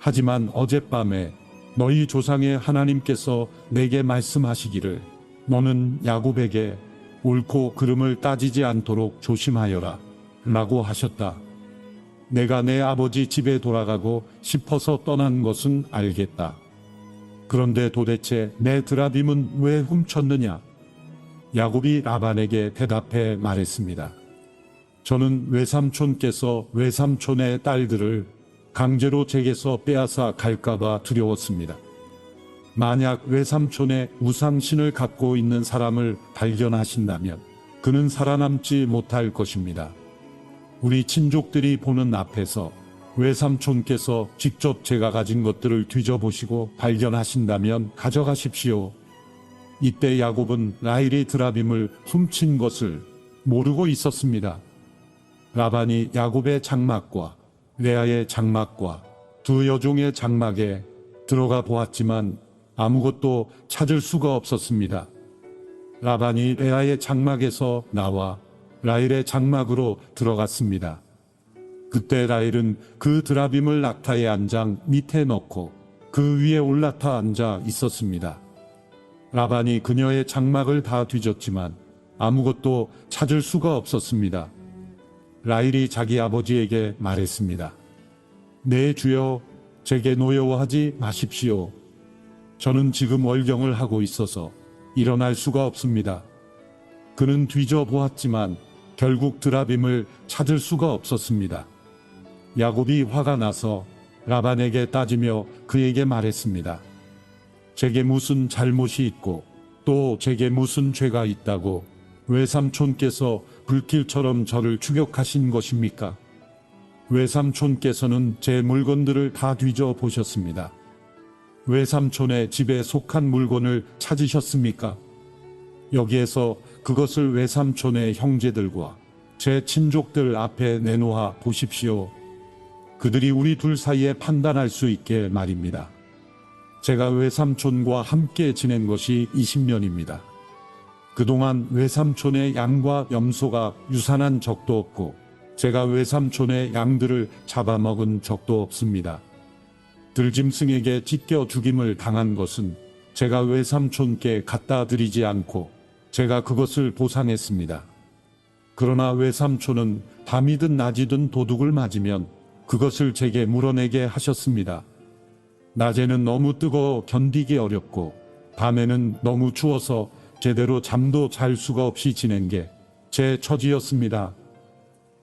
하지만 어젯밤에 너희 조상의 하나님께서 내게 말씀하시기를 너는 야곱에게 옳고 그름을 따지지 않도록 조심하여라 라고 하셨다. 내가 내 아버지 집에 돌아가고 싶어서 떠난 것은 알겠다. 그런데 도대체 내 드라빔은 왜 훔쳤느냐? 야곱이 라반에게 대답해 말했습니다. 저는 외삼촌께서 외삼촌의 딸들을 강제로 제게서 빼앗아 갈까봐 두려웠습니다. 만약 외삼촌의 우상신을 갖고 있는 사람을 발견하신다면 그는 살아남지 못할 것입니다. 우리 친족들이 보는 앞에서 외삼촌께서 직접 제가 가진 것들을 뒤져보시고 발견하신다면 가져가십시오. 이때 야곱은 라헬이 드라빔을 훔친 것을 모르고 있었습니다. 라반이 야곱의 장막과 레아의 장막과 두 여종의 장막에 들어가 보았지만 아무것도 찾을 수가 없었습니다. 라반이 레아의 장막에서 나와 라헬의 장막으로 들어갔습니다. 그때 라헬은 그 드라빔을 낙타의 안장 밑에 넣고 그 위에 올라타 앉아 있었습니다. 라반이 그녀의 장막을 다 뒤졌지만 아무것도 찾을 수가 없었습니다. 라헬이 자기 아버지에게 말했습니다. 네 주여, 제게 노여워하지 마십시오. 저는 지금 월경을 하고 있어서 일어날 수가 없습니다. 그는 뒤져보았지만 결국 드라빔을 찾을 수가 없었습니다. 야곱이 화가 나서 라반에게 따지며 그에게 말했습니다. 제게 무슨 잘못이 있고 또 제게 무슨 죄가 있다고 외삼촌께서 불길처럼 저를 추격하신 것입니까? 외삼촌께서는 제 물건들을 다 뒤져보셨습니다. 외삼촌의 집에 속한 물건을 찾으셨습니까? 여기에서 그것을 외삼촌의 형제들과 제 친족들 앞에 내놓아 보십시오. 그들이 우리 둘 사이에 판단할 수 있게 말입니다. 제가 외삼촌과 함께 지낸 것이 20년입니다. 그동안 외삼촌의 양과 염소가 유산한 적도 없고 제가 외삼촌의 양들을 잡아먹은 적도 없습니다. 들짐승에게 찢겨 죽임을 당한 것은 제가 외삼촌께 갖다 드리지 않고 제가 그것을 보상했습니다. 그러나 외삼촌은 밤이든 낮이든 도둑을 맞으면 그것을 제게 물어내게 하셨습니다. 낮에는 너무 뜨거워 견디기 어렵고 밤에는 너무 추워서 제대로 잠도 잘 수가 없이 지낸 게 제 처지였습니다.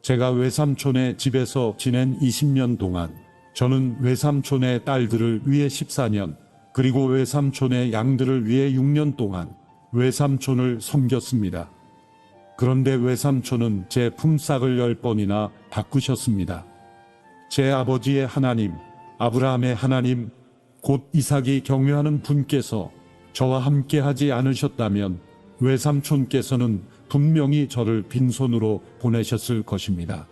제가 외삼촌의 집에서 지낸 20년 동안 저는 외삼촌의 딸들을 위해 14년, 그리고 외삼촌의 양들을 위해 6년 동안 외삼촌을 섬겼습니다. 그런데 외삼촌은 제 품삯을 10번이나 바꾸셨습니다. 제 아버지의 하나님, 아브라함의 하나님, 곧 이삭이 경외하는 분께서 저와 함께 하지 않으셨다면 외삼촌께서는 분명히 저를 빈손으로 보내셨을 것입니다.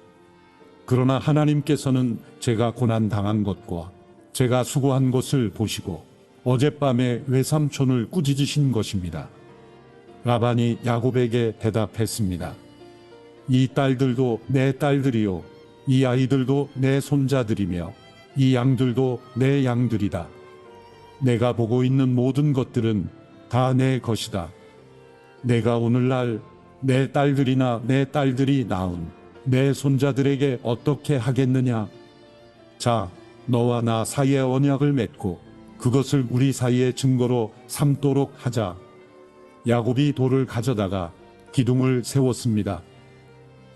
그러나 하나님께서는 제가 고난당한 것과 제가 수고한 것을 보시고 어젯밤에 외삼촌을 꾸짖으신 것입니다. 라반이 야곱에게 대답했습니다. 이 딸들도 내 딸들이요, 이 아이들도 내 손자들이며 이 양들도 내 양들이다. 내가 보고 있는 모든 것들은 다 내 것이다. 내가 오늘날 내 딸들이나 내 딸들이 낳은 내 손자들에게 어떻게 하겠느냐? 자, 너와 나 사이에 언약을 맺고 그것을 우리 사이의 증거로 삼도록 하자. 야곱이 돌을 가져다가 기둥을 세웠습니다.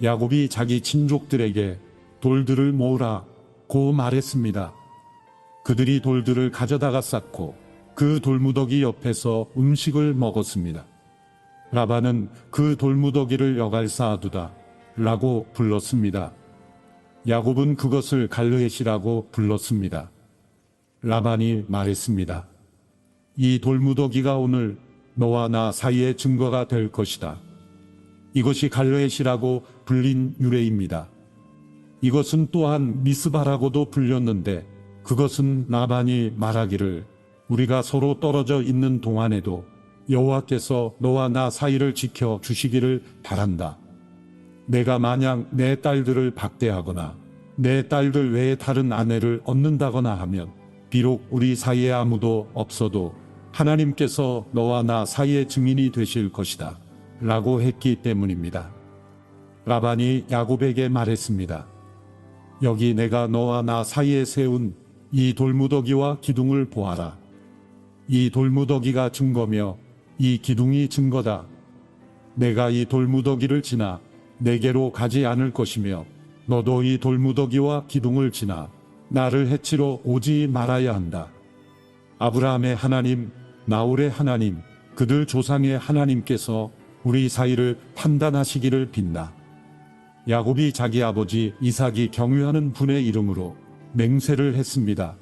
야곱이 자기 친족들에게 돌들을 모으라고 말했습니다. 그들이 돌들을 가져다가 쌓고 그 돌무더기 옆에서 음식을 먹었습니다. 라반은 그 돌무더기를 여갈 쌓아두다 라고 불렀습니다. 야곱은 그것을 갈르헷이라고 불렀습니다. 라반이 말했습니다. 이 돌무더기가 오늘 너와 나 사이의 증거가 될 것이다. 이것이 갈르헷이라고 불린 유래입니다. 이것은 또한 미스바라고도 불렸는데 그것은 라반이 말하기를 우리가 서로 떨어져 있는 동안에도 여호와께서 너와 나 사이를 지켜 주시기를 바란다. 내가 만약 내 딸들을 박대하거나 내 딸들 외에 다른 아내를 얻는다거나 하면 비록 우리 사이에 아무도 없어도 하나님께서 너와 나 사이의 증인이 되실 것이다 라고 했기 때문입니다. 라반이 야곱에게 말했습니다. 여기 내가 너와 나 사이에 세운 이 돌무더기와 기둥을 보아라. 이 돌무더기가 증거며 이 기둥이 증거다. 내가 이 돌무더기를 지나 내게로 가지 않을 것이며 너도 이 돌무더기와 기둥을 지나 나를 해치러 오지 말아야 한다. 아브라함의 하나님, 나홀의 하나님, 그들 조상의 하나님께서 우리 사이를 판단하시기를 빈다. 야곱이 자기 아버지 이삭이 경유하는 분의 이름으로 맹세를 했습니다.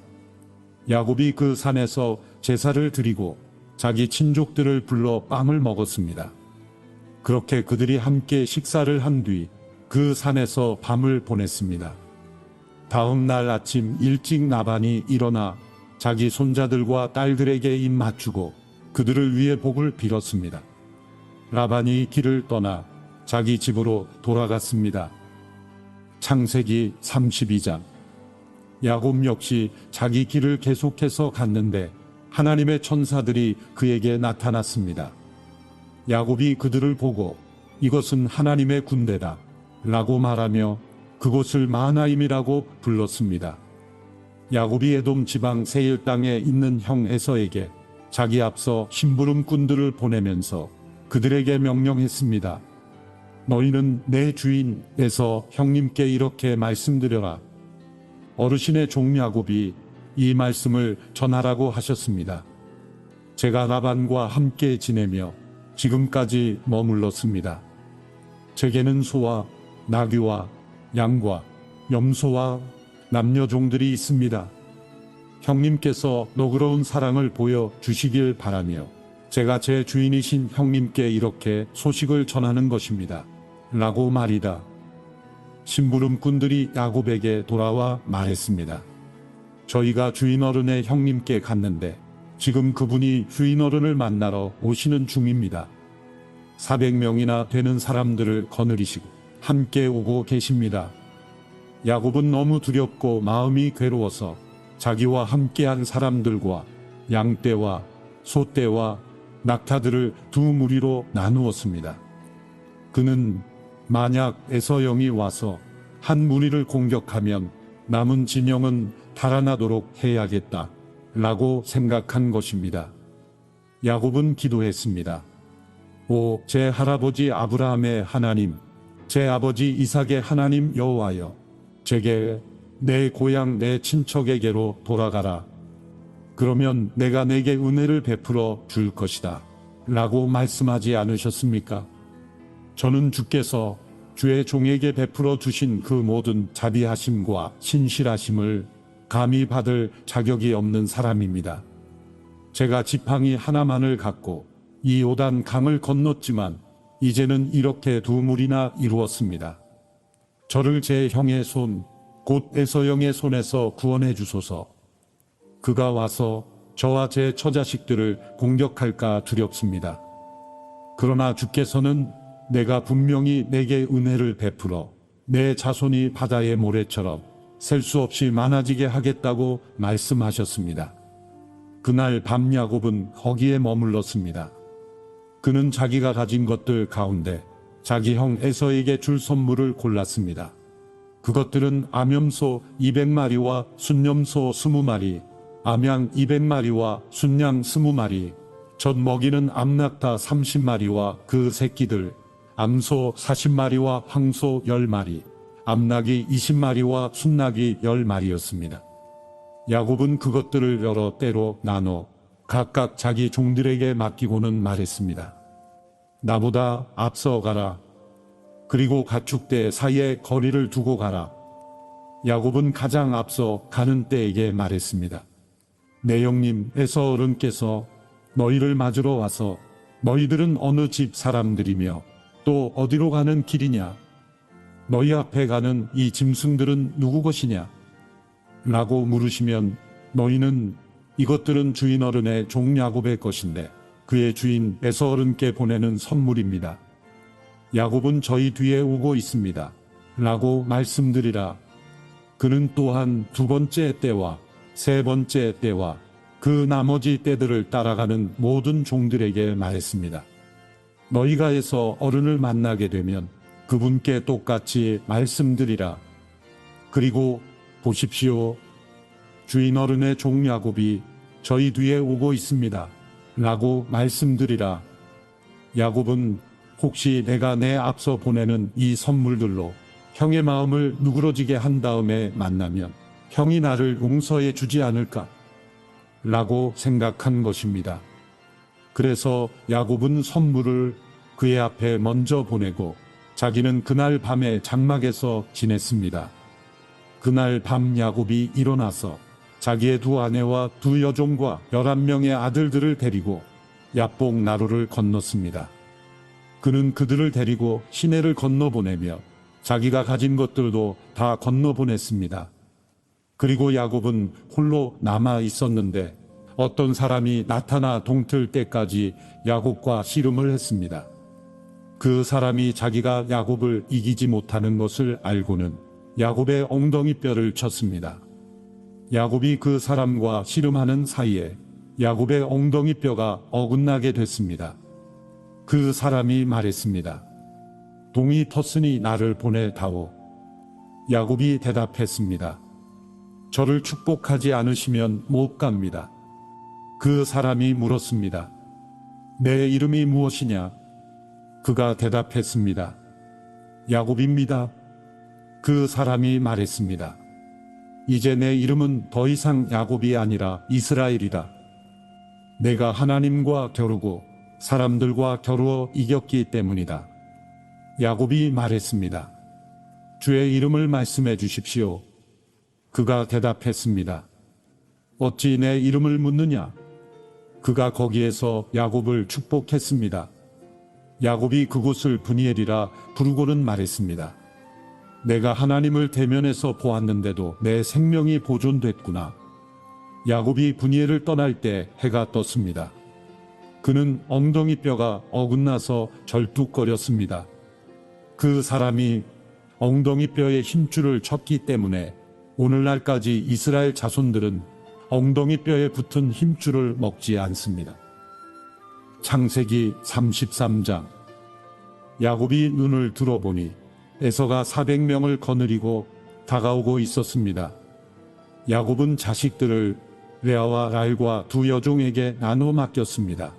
야곱이 그 산에서 제사를 드리고 자기 친족들을 불러 빵을 먹었습니다. 그렇게 그들이 함께 식사를 한 뒤 그 산에서 밤을 보냈습니다. 다음 날 아침 일찍 라반이 일어나 자기 손자들과 딸들에게 입 맞추고 그들을 위해 복을 빌었습니다. 라반이 길을 떠나 자기 집으로 돌아갔습니다. 창세기 32장. 야곱 역시 자기 길을 계속해서 갔는데 하나님의 천사들이 그에게 나타났습니다. 야곱이 그들을 보고 이것은 하나님의 군대다 라고 말하며 그곳을 마하나임이라고 불렀습니다. 야곱이 에돔 지방 세일 땅에 있는 형 에서에게 자기 앞서 심부름꾼들을 보내면서 그들에게 명령했습니다. 너희는 내 주인 에서 형님께 이렇게 말씀드려라. 어르신의 종 야곱이 이 말씀을 전하라고 하셨습니다. 제가 라반과 함께 지내며 지금까지 머물렀습니다. 제게는 소와 나귀와 양과 염소와 남녀 종들이 있습니다. 형님께서 너그러운 사랑을 보여 주시길 바라며 제가 제 주인이신 형님께 이렇게 소식을 전하는 것입니다. 라고 말이다. 심부름꾼들이 야곱에게 돌아와 말했습니다. 저희가 주인어른의 형님께 갔는데 지금 그분이 주인어른을 만나러 오시는 중입니다. 400명이나 되는 사람들을 거느리시고 함께 오고 계십니다. 야곱은 너무 두렵고 마음이 괴로워서 자기와 함께한 사람들과 양떼와 소떼와 낙타들을 두 무리로 나누었습니다. 그는 만약 에서영이 와서 한 무리를 공격하면 남은 진영은 달아나도록 해야겠다 라고 생각한 것입니다. 야곱은 기도했습니다. 오, 제 할아버지 아브라함의 하나님, 제 아버지 이삭의 하나님 여호와여, 제게 내 고향 내 친척에게로 돌아가라. 그러면 내가 내게 은혜를 베풀어 줄 것이다 라고 말씀하지 않으셨습니까? 저는 주께서 주의 종에게 베풀어 주신 그 모든 자비하심과 신실하심을 감히 받을 자격이 없는 사람입니다. 제가 지팡이 하나만을 갖고 이 요단 강을 건넜지만 이제는 이렇게 두 무리나 이루었습니다. 저를 제 형의 손, 곧 에서영의 손에서 구원해 주소서. 그가 와서 저와 제 처자식들을 공격할까 두렵습니다. 그러나 주께서는 내가 분명히 내게 은혜를 베풀어 내 자손이 바다의 모래처럼 셀 수 없이 많아지게 하겠다고 말씀하셨습니다. 그날 밤 야곱은 거기에 머물렀습니다. 그는 자기가 가진 것들 가운데 자기 형 에서에게 줄 선물을 골랐습니다. 그것들은 암염소 200마리와 순염소 20마리, 암양 200마리와 순양 20마리, 젖 먹이는 암낙타 30마리와 그 새끼들, 암소 40마리와 황소 10마리, 암낙이 20마리와 순낙이 10마리였습니다. 야곱은 그것들을 여러 때로 나눠 각각 자기 종들에게 맡기고는 말했습니다. 나보다 앞서 가라. 그리고 가축대 사이에 거리를 두고 가라. 야곱은 가장 앞서 가는 때에게 말했습니다. 내 형님 에서 어른께서 너희를 맞으러 와서 너희들은 어느 집 사람들이며 또 어디로 가는 길이냐? 너희 앞에 가는 이 짐승들은 누구 것이냐? 라고 물으시면 너희는 이것들은 주인 어른의 종 야곱의 것인데 그의 주인 에서 어른께 보내는 선물입니다. 야곱은 저희 뒤에 오고 있습니다. 라고 말씀드리라. 그는 또한 두 번째 때와 세 번째 때와 그 나머지 때들을 따라가는 모든 종들에게 말했습니다. 너희가 에서 어른을 만나게 되면 그분께 똑같이 말씀드리라. 그리고 보십시오. 주인 어른의 종 야곱이 저희 뒤에 오고 있습니다. 라고 말씀드리라. 야곱은 혹시 내가 내 앞서 보내는 이 선물들로 형의 마음을 누그러지게 한 다음에 만나면 형이 나를 용서해 주지 않을까? 라고 생각한 것입니다. 그래서 야곱은 선물을 그의 앞에 먼저 보내고 자기는 그날 밤에 장막에서 지냈습니다. 그날 밤 야곱이 일어나서 자기의 두 아내와 두 여종과 11명의 아들들을 데리고 야복 나루를 건넜습니다. 그는 그들을 데리고 시내를 건너보내며 자기가 가진 것들도 다 건너보냈습니다. 그리고 야곱은 홀로 남아 있었는데 어떤 사람이 나타나 동틀 때까지 야곱과 씨름을 했습니다. 그 사람이 자기가 야곱을 이기지 못하는 것을 알고는 야곱의 엉덩이뼈를 쳤습니다. 야곱이 그 사람과 씨름하는 사이에 야곱의 엉덩이뼈가 어긋나게 됐습니다. 그 사람이 말했습니다. 동이 텄으니 나를 보내다오. 야곱이 대답했습니다. 저를 축복하지 않으시면 못 갑니다. 그 사람이 물었습니다. 내 이름이 무엇이냐? 그가 대답했습니다. 야곱입니다. 그 사람이 말했습니다. 이제 내 이름은 더 이상 야곱이 아니라 이스라엘이다. 내가 하나님과 겨루고 사람들과 겨루어 이겼기 때문이다. 야곱이 말했습니다. 주의 이름을 말씀해 주십시오. 그가 대답했습니다. 어찌 내 이름을 묻느냐? 그가 거기에서 야곱을 축복했습니다. 야곱이 그곳을 브니엘이라 부르고는 말했습니다. 내가 하나님을 대면에서 보았는데도 내 생명이 보존됐구나. 야곱이 브니엘을 떠날 때 해가 떴습니다. 그는 엉덩이뼈가 어긋나서 절뚝거렸습니다. 그 사람이 엉덩이뼈에 힘줄을 쳤기 때문에 오늘날까지 이스라엘 자손들은 엉덩이뼈에 붙은 힘줄을 먹지 않습니다. 창세기 33장. 야곱이 눈을 들어보니 에서가 400명을 거느리고 다가오고 있었습니다. 야곱은 자식들을 레아와 라헬과 두 여종에게 나눠 맡겼습니다.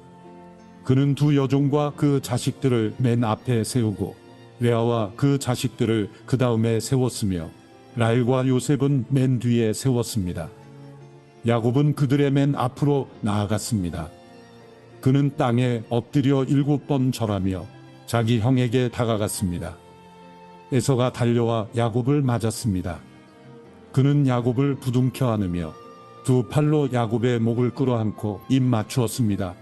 그는 두 여종과 그 자식들을 맨 앞에 세우고 레아와 그 자식들을 그 다음에 세웠으며 라헬과 요셉은 맨 뒤에 세웠습니다. 야곱은 그들의 맨 앞으로 나아갔습니다. 그는 땅에 엎드려 7번 절하며 자기 형에게 다가갔습니다. 에서가 달려와 야곱을 맞았습니다. 그는 야곱을 부둥켜 안으며 두 팔로 야곱의 목을 끌어안고 입 맞추었습니다.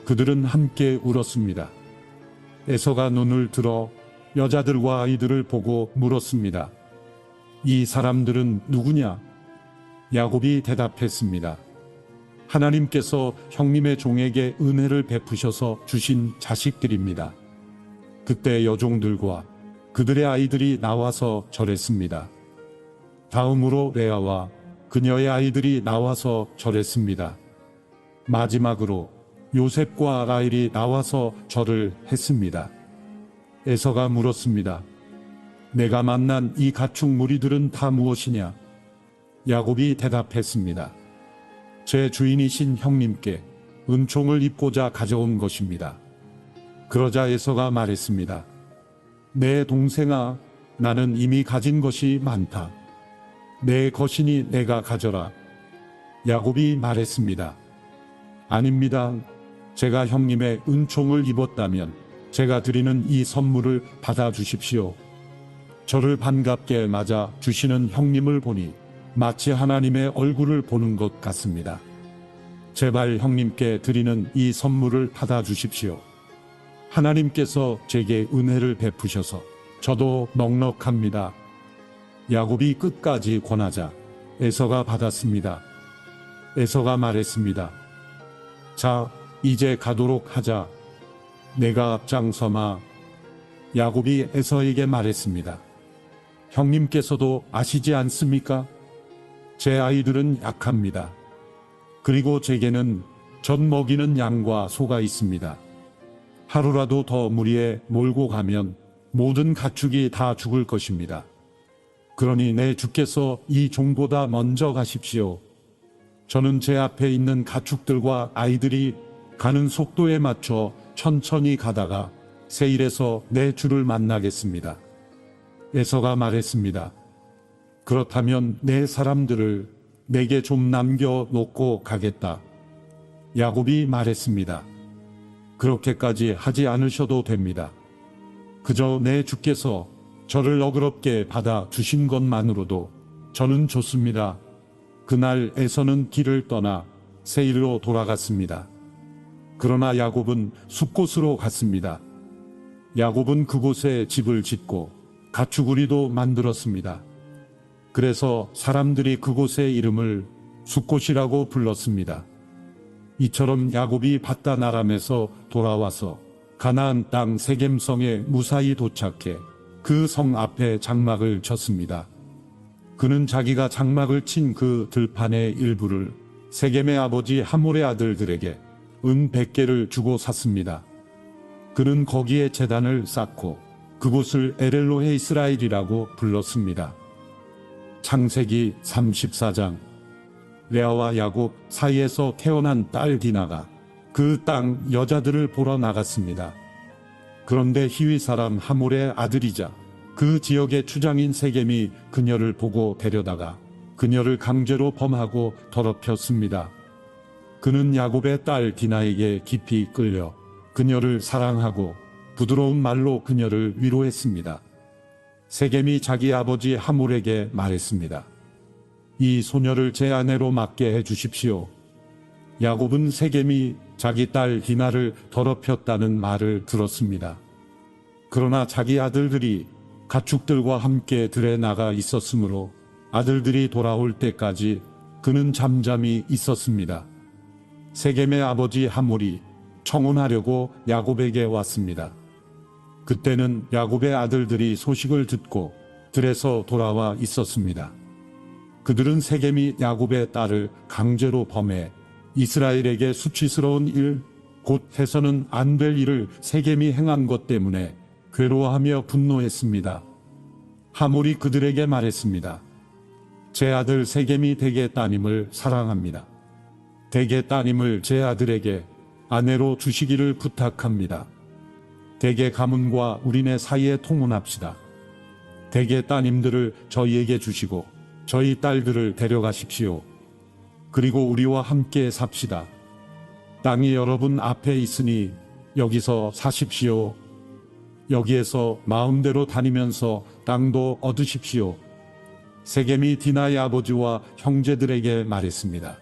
그들은 함께 울었습니다. 에서가 눈을 들어 여자들과 아이들을 보고 물었습니다. 이 사람들은 누구냐? 야곱이 대답했습니다. 하나님께서 형님의 종에게 은혜를 베푸셔서 주신 자식들입니다. 그때 여종들과 그들의 아이들이 나와서 절했습니다. 다음으로 레아와 그녀의 아이들이 나와서 절했습니다. 마지막으로 요셉과 라헬이 나와서 절을 했습니다. 에서가 물었습니다. 내가 만난 이 가축 무리들은 다 무엇이냐? 야곱이 대답했습니다. 제 주인이신 형님께 은총을 입고자 가져온 것입니다. 그러자 에서가 말했습니다. 내 동생아, 나는 이미 가진 것이 많다. 내 것이니 내가 가져라. 야곱이 말했습니다. 아닙니다. 제가 형님의 은총을 입었다면 제가 드리는 이 선물을 받아주십시오. 저를 반갑게 맞아 주시는 형님을 보니 마치 하나님의 얼굴을 보는 것 같습니다. 제발 형님께 드리는 이 선물을 받아주십시오. 하나님께서 제게 은혜를 베푸셔서 저도 넉넉합니다. 야곱이 끝까지 권하자 에서가 받았습니다. 에서가 말했습니다. 자, 이제 가도록 하자. 내가 앞장서마. 야곱이 에서에게 말했습니다. 형님께서도 아시지 않습니까? 제 아이들은 약합니다. 그리고 제게는 젖 먹이는 양과 소가 있습니다. 하루라도 더 무리에 몰고 가면 모든 가축이 다 죽을 것입니다. 그러니 내 주께서 이 종보다 먼저 가십시오. 저는 제 앞에 있는 가축들과 아이들이 가는 속도에 맞춰 천천히 가다가 세일에서 내 주를 만나겠습니다. 에서가 말했습니다. 그렇다면 내 사람들을 내게 좀 남겨 놓고 가겠다. 야곱이 말했습니다. 그렇게까지 하지 않으셔도 됩니다. 그저 내 주께서 저를 너그럽게 받아 주신 것만으로도 저는 좋습니다. 그날 에서는 길을 떠나 세일로 돌아갔습니다. 그러나 야곱은 숫곳으로 갔습니다. 야곱은 그곳에 집을 짓고 가축우리도 만들었습니다. 그래서 사람들이 그곳의 이름을 숫곳이라고 불렀습니다. 이처럼 야곱이 밧단 아람에서 돌아와서 가나안 땅 세겜성에 무사히 도착해 그 성 앞에 장막을 쳤습니다. 그는 자기가 장막을 친 그 들판의 일부를 세겜의 아버지 하몰의 아들들에게 은 100개를 주고 샀습니다. 그는 거기에 제단을 쌓고 그곳을 에렐로헤 이스라엘이라고 불렀습니다. 창세기 34장. 레아와 야곱 사이에서 태어난 딸 디나가 그 땅 여자들을 보러 나갔습니다. 그런데 히위 사람 하몰의 아들이자 그 지역의 추장인 세겜이 그녀를 보고 데려다가 그녀를 강제로 범하고 더럽혔습니다. 그는 야곱의 딸 디나에게 깊이 끌려 그녀를 사랑하고 부드러운 말로 그녀를 위로했습니다. 세겜이 자기 아버지 하몰에게 말했습니다. 이 소녀를 제 아내로 맡게 해주십시오. 야곱은 세겜이 자기 딸 디나를 더럽혔다는 말을 들었습니다. 그러나 자기 아들들이 가축들과 함께 들에 나가 있었으므로 아들들이 돌아올 때까지 그는 잠잠히 있었습니다. 세겜의 아버지 하몰이 청혼하려고 야곱에게 왔습니다. 그때는 야곱의 아들들이 소식을 듣고 들에서 돌아와 있었습니다. 그들은 세겜이 야곱의 딸을 강제로 범해 이스라엘에게 수치스러운 일, 곧 해서는 안 될 일을 세겜이 행한 것 때문에 괴로워하며 분노했습니다. 하몰이 그들에게 말했습니다. 제 아들 세겜이 댁의 따님을 사랑합니다. 댁의 따님을 제 아들에게 아내로 주시기를 부탁합니다. 댁의 가문과 우리네 사이에 통혼합시다. 댁의 따님들을 저희에게 주시고 저희 딸들을 데려가십시오. 그리고 우리와 함께 삽시다. 땅이 여러분 앞에 있으니 여기서 사십시오. 여기에서 마음대로 다니면서 땅도 얻으십시오. 세겜이 디나의 아버지와 형제들에게 말했습니다.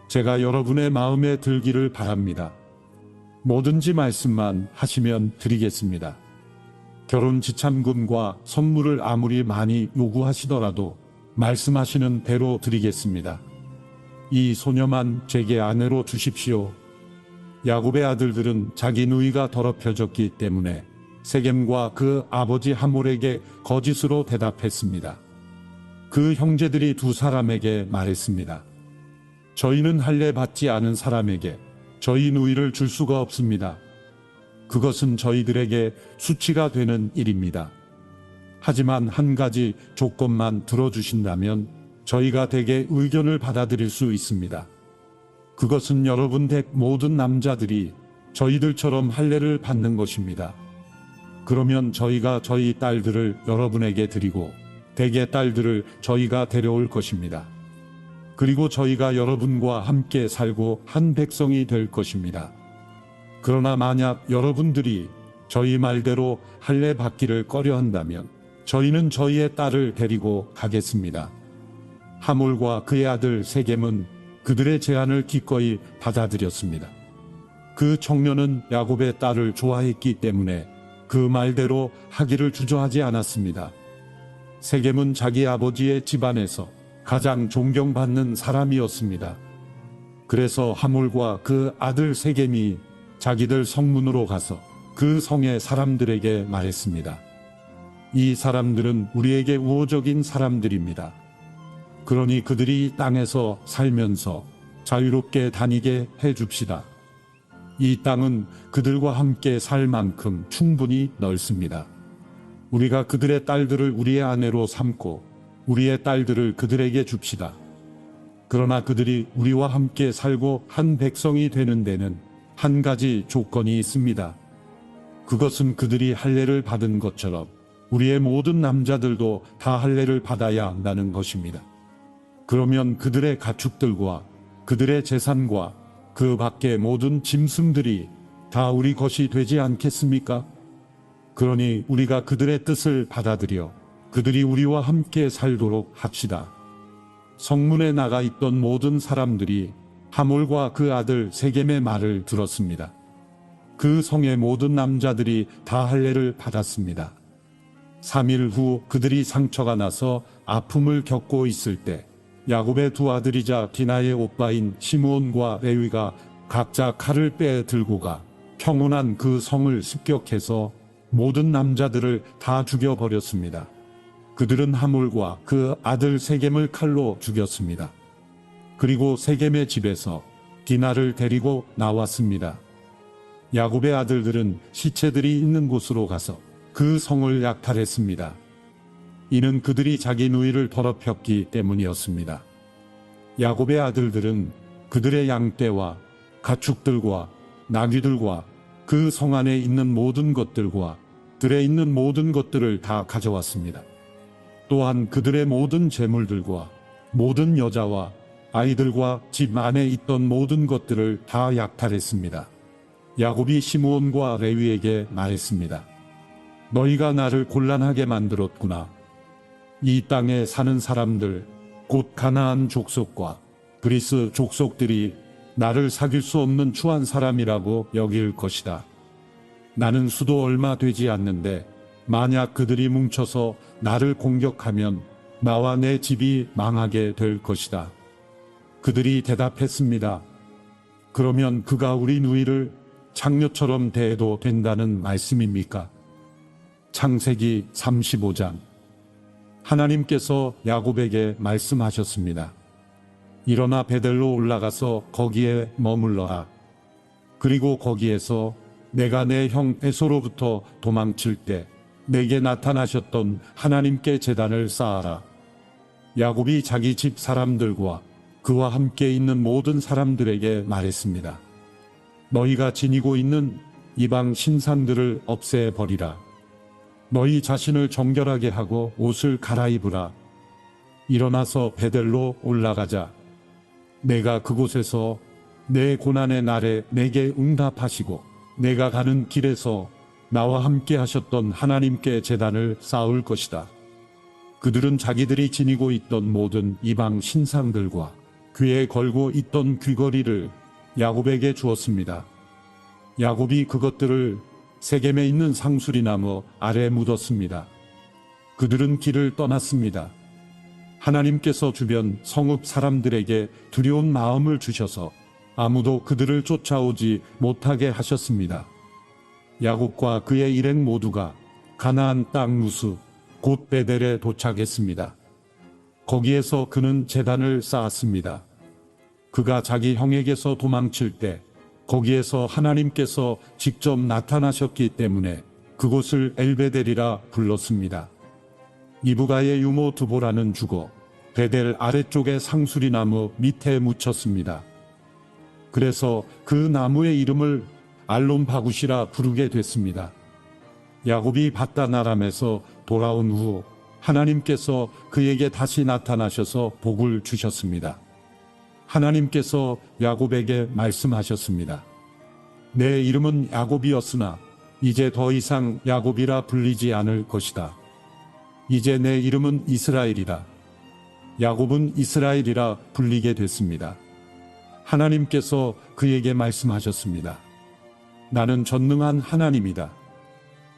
제가 여러분의 마음에 들기를 바랍니다. 뭐든지 말씀만 하시면 드리겠습니다. 결혼 지참금과 선물을 아무리 많이 요구하시더라도 말씀하시는 대로 드리겠습니다. 이 소녀만 제게 아내로 주십시오. 야곱의 아들들은 자기 누이가 더럽혀졌기 때문에 세겜과 그 아버지 하몰에게 거짓으로 대답했습니다. 그 형제들이 두 사람에게 말했습니다. 저희는 할례 받지 않은 사람에게 저희 누이를 줄 수가 없습니다. 그것은 저희들에게 수치가 되는 일입니다. 하지만 한 가지 조건만 들어주신다면 저희가 댁의 의견을 받아들일 수 있습니다. 그것은 여러분 댁 모든 남자들이 저희들처럼 할례를 받는 것입니다. 그러면 저희가 저희 딸들을 여러분에게 드리고 댁의 딸들을 저희가 데려올 것입니다. 그리고 저희가 여러분과 함께 살고 한 백성이 될 것입니다. 그러나 만약 여러분들이 저희 말대로 할례 받기를 꺼려한다면 저희는 저희의 딸을 데리고 가겠습니다. 하몰과 그의 아들 세겜은 그들의 제안을 기꺼이 받아들였습니다. 그 청년은 야곱의 딸을 좋아했기 때문에 그 말대로 하기를 주저하지 않았습니다. 세겜은 자기 아버지의 집안에서 가장 존경받는 사람이었습니다. 그래서 하몰과 그 아들 세겜이 자기들 성문으로 가서 그 성의 사람들에게 말했습니다. 이 사람들은 우리에게 우호적인 사람들입니다. 그러니 그들이 이 땅에서 살면서 자유롭게 다니게 해줍시다. 이 땅은 그들과 함께 살 만큼 충분히 넓습니다. 우리가 그들의 딸들을 우리의 아내로 삼고 우리의 딸들을 그들에게 줍시다. 그러나 그들이 우리와 함께 살고 한 백성이 되는 데는 한 가지 조건이 있습니다. 그것은 그들이 할례를 받은 것처럼 우리의 모든 남자들도 다 할례를 받아야 한다는 것입니다. 그러면 그들의 가축들과 그들의 재산과 그 밖의 모든 짐승들이 다 우리 것이 되지 않겠습니까? 그러니 우리가 그들의 뜻을 받아들여 그들이 우리와 함께 살도록 합시다. 성문에 나가 있던 모든 사람들이 하몰과 그 아들 세겜의 말을 들었습니다. 그 성의 모든 남자들이 다 할례를 받았습니다. 3일 후 그들이 상처가 나서 아픔을 겪고 있을 때 야곱의 두 아들이자 디나의 오빠인 시므온과 레위가 각자 칼을 빼 들고 가 평온한 그 성을 습격해서 모든 남자들을 다 죽여버렸습니다. 그들은 하몰과 그 아들 세겜을 칼로 죽였습니다. 그리고 세겜의 집에서 디나를 데리고 나왔습니다. 야곱의 아들들은 시체들이 있는 곳으로 가서 그 성을 약탈했습니다. 이는 그들이 자기 누이를 더럽혔기 때문이었습니다. 야곱의 아들들은 그들의 양떼와 가축들과 나귀들과 그 성 안에 있는 모든 것들과 들에 있는 모든 것들을 다 가져왔습니다. 또한 그들의 모든 재물들과 모든 여자와 아이들과 집 안에 있던 모든 것들을 다 약탈했습니다. 야곱이 시므온과 레위에게 말했습니다. 너희가 나를 곤란하게 만들었구나. 이 땅에 사는 사람들, 곧 가나안 족속과 그리스 족속들이 나를 사귈 수 없는 추한 사람이라고 여길 것이다. 나는 수도 얼마 되지 않는데 만약 그들이 뭉쳐서 나를 공격하면 나와 내 집이 망하게 될 것이다. 그들이 대답했습니다. 그러면 그가 우리 누이를 창녀처럼 대해도 된다는 말씀입니까? 창세기 35장. 하나님께서 야곱에게 말씀하셨습니다. 일어나 베델로 올라가서 거기에 머물러라. 그리고 거기에서 내가 내 형 에서로부터 도망칠 때 내게 나타나셨던 하나님께 제단을 쌓아라. 야곱이 자기 집 사람들과 그와 함께 있는 모든 사람들에게 말했습니다. 너희가 지니고 있는 이방 신상들을 없애버리라. 너희 자신을 정결하게 하고 옷을 갈아입으라. 일어나서 베델로 올라가자. 내가 그곳에서 내 고난의 날에 내게 응답하시고 내가 가는 길에서 나와 함께 하셨던 하나님께 제단을 쌓을 것이다. 그들은 자기들이 지니고 있던 모든 이방 신상들과 귀에 걸고 있던 귀걸이를 야곱에게 주었습니다. 야곱이 그것들을 세겜에 있는 상수리나무 아래 묻었습니다. 그들은 길을 떠났습니다. 하나님께서 주변 성읍 사람들에게 두려운 마음을 주셔서 아무도 그들을 쫓아오지 못하게 하셨습니다. 야곱과 그의 일행 모두가 가나안 땅 루스 곧 베델에 도착했습니다. 거기에서 그는 제단을 쌓았습니다. 그가 자기 형에게서 도망칠 때 거기에서 하나님께서 직접 나타나셨기 때문에 그곳을 엘베델이라 불렀습니다. 이브가의 유모 드보라는 죽어 베델 아래쪽의 상수리나무 밑에 묻혔습니다. 그래서 그 나무의 이름을 알론 바굿이라 부르게 됐습니다. 야곱이 밧단 아람에서 돌아온 후 하나님께서 그에게 다시 나타나셔서 복을 주셨습니다. 하나님께서 야곱에게 말씀하셨습니다. 내 이름은 야곱이었으나 이제 더 이상 야곱이라 불리지 않을 것이다. 이제 내 이름은 이스라엘이라. 야곱은 이스라엘이라 불리게 됐습니다. 하나님께서 그에게 말씀하셨습니다. 나는 전능한 하나님이다.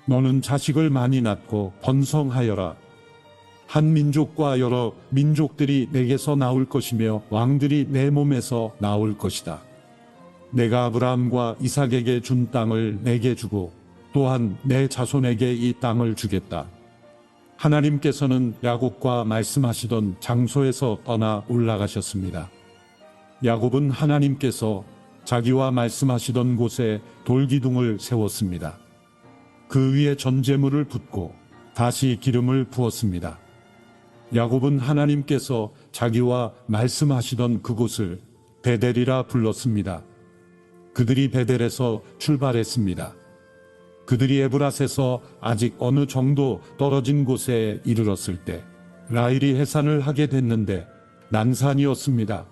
너는 자식을 많이 낳고 번성하여라. 한 민족과 여러 민족들이 내게서 나올 것이며 왕들이 내 몸에서 나올 것이다. 내가 아브라함과 이삭에게 준 땅을 내게 주고 또한 내 자손에게 이 땅을 주겠다. 하나님께서는 야곱과 말씀하시던 장소에서 떠나 올라가셨습니다. 야곱은 하나님께서 자기와 말씀하시던 곳에 돌기둥을 세웠습니다. 그 위에 전제물을 붓고 다시 기름을 부었습니다. 야곱은 하나님께서 자기와 말씀하시던 그곳을 베델이라 불렀습니다. 그들이 베델에서 출발했습니다. 그들이 에브랏에서 아직 어느 정도 떨어진 곳에 이르렀을 때 라헬이 해산을 하게 됐는데 난산이었습니다.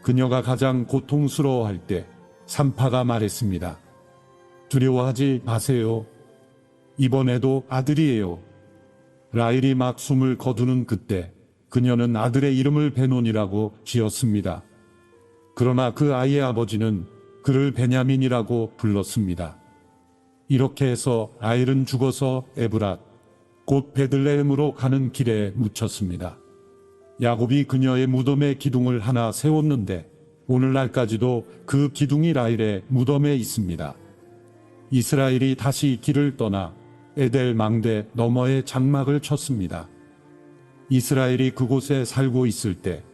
그녀가 가장 고통스러워할 때 산파가 말했습니다. 두려워하지 마세요. 이번에도 아들이에요. 라헬이 막 숨을 거두는 그때 그녀는 아들의 이름을 베논이라고 지었습니다. 그러나 그 아이의 아버지는 그를 베냐민이라고 불렀습니다. 이렇게 해서 라헬은 죽어서 에브랏, 곧 베들레헴으로 가는 길에 묻혔습니다. 야곱이 그녀의 무덤에 기둥을 하나 세웠는데 오늘날까지도 그 기둥이 라헬의 무덤에 있습니다. 이스라엘이 다시 길을 떠나 에델 망대 너머에 장막을 쳤습니다. 이스라엘이 그곳에 살고 있을 때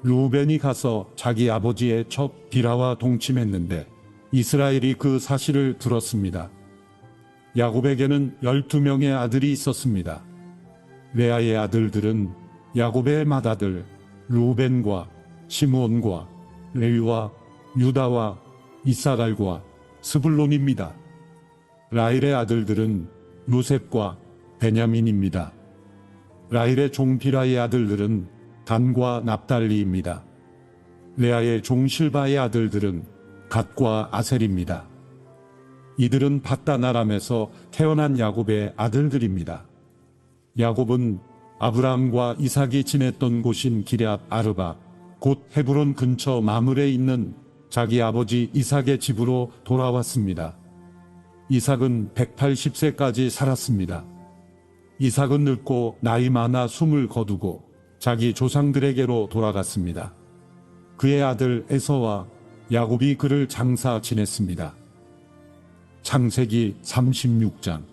르우벤이 가서 자기 아버지의 첩 비라와 동침했는데 이스라엘이 그 사실을 들었습니다. 야곱에게는 12명의 아들이 있었습니다. 레아의 아들들은 야곱의 맏아들 르우벤과 시므온과 레위와 유다와 이사갈과 스불론입니다. 라헬의 아들들은 요셉과 베냐민입니다. 라헬의 종 비라의 아들들은 단과 납달리입니다. 레아의 종 실바의 아들들은 갓과 아셀입니다. 이들은 밧단 아람에서 태어난 야곱의 아들들입니다. 야곱은 아브라함과 이삭이 지냈던 곳인 기럇 아르바, 곧 헤브론 근처 마물에 있는 자기 아버지 이삭의 집으로 돌아왔습니다. 이삭은 180세까지 살았습니다. 이삭은 늙고 나이 많아 숨을 거두고 자기 조상들에게로 돌아갔습니다. 그의 아들 에서와 야곱이 그를 장사 지냈습니다. 창세기 36장.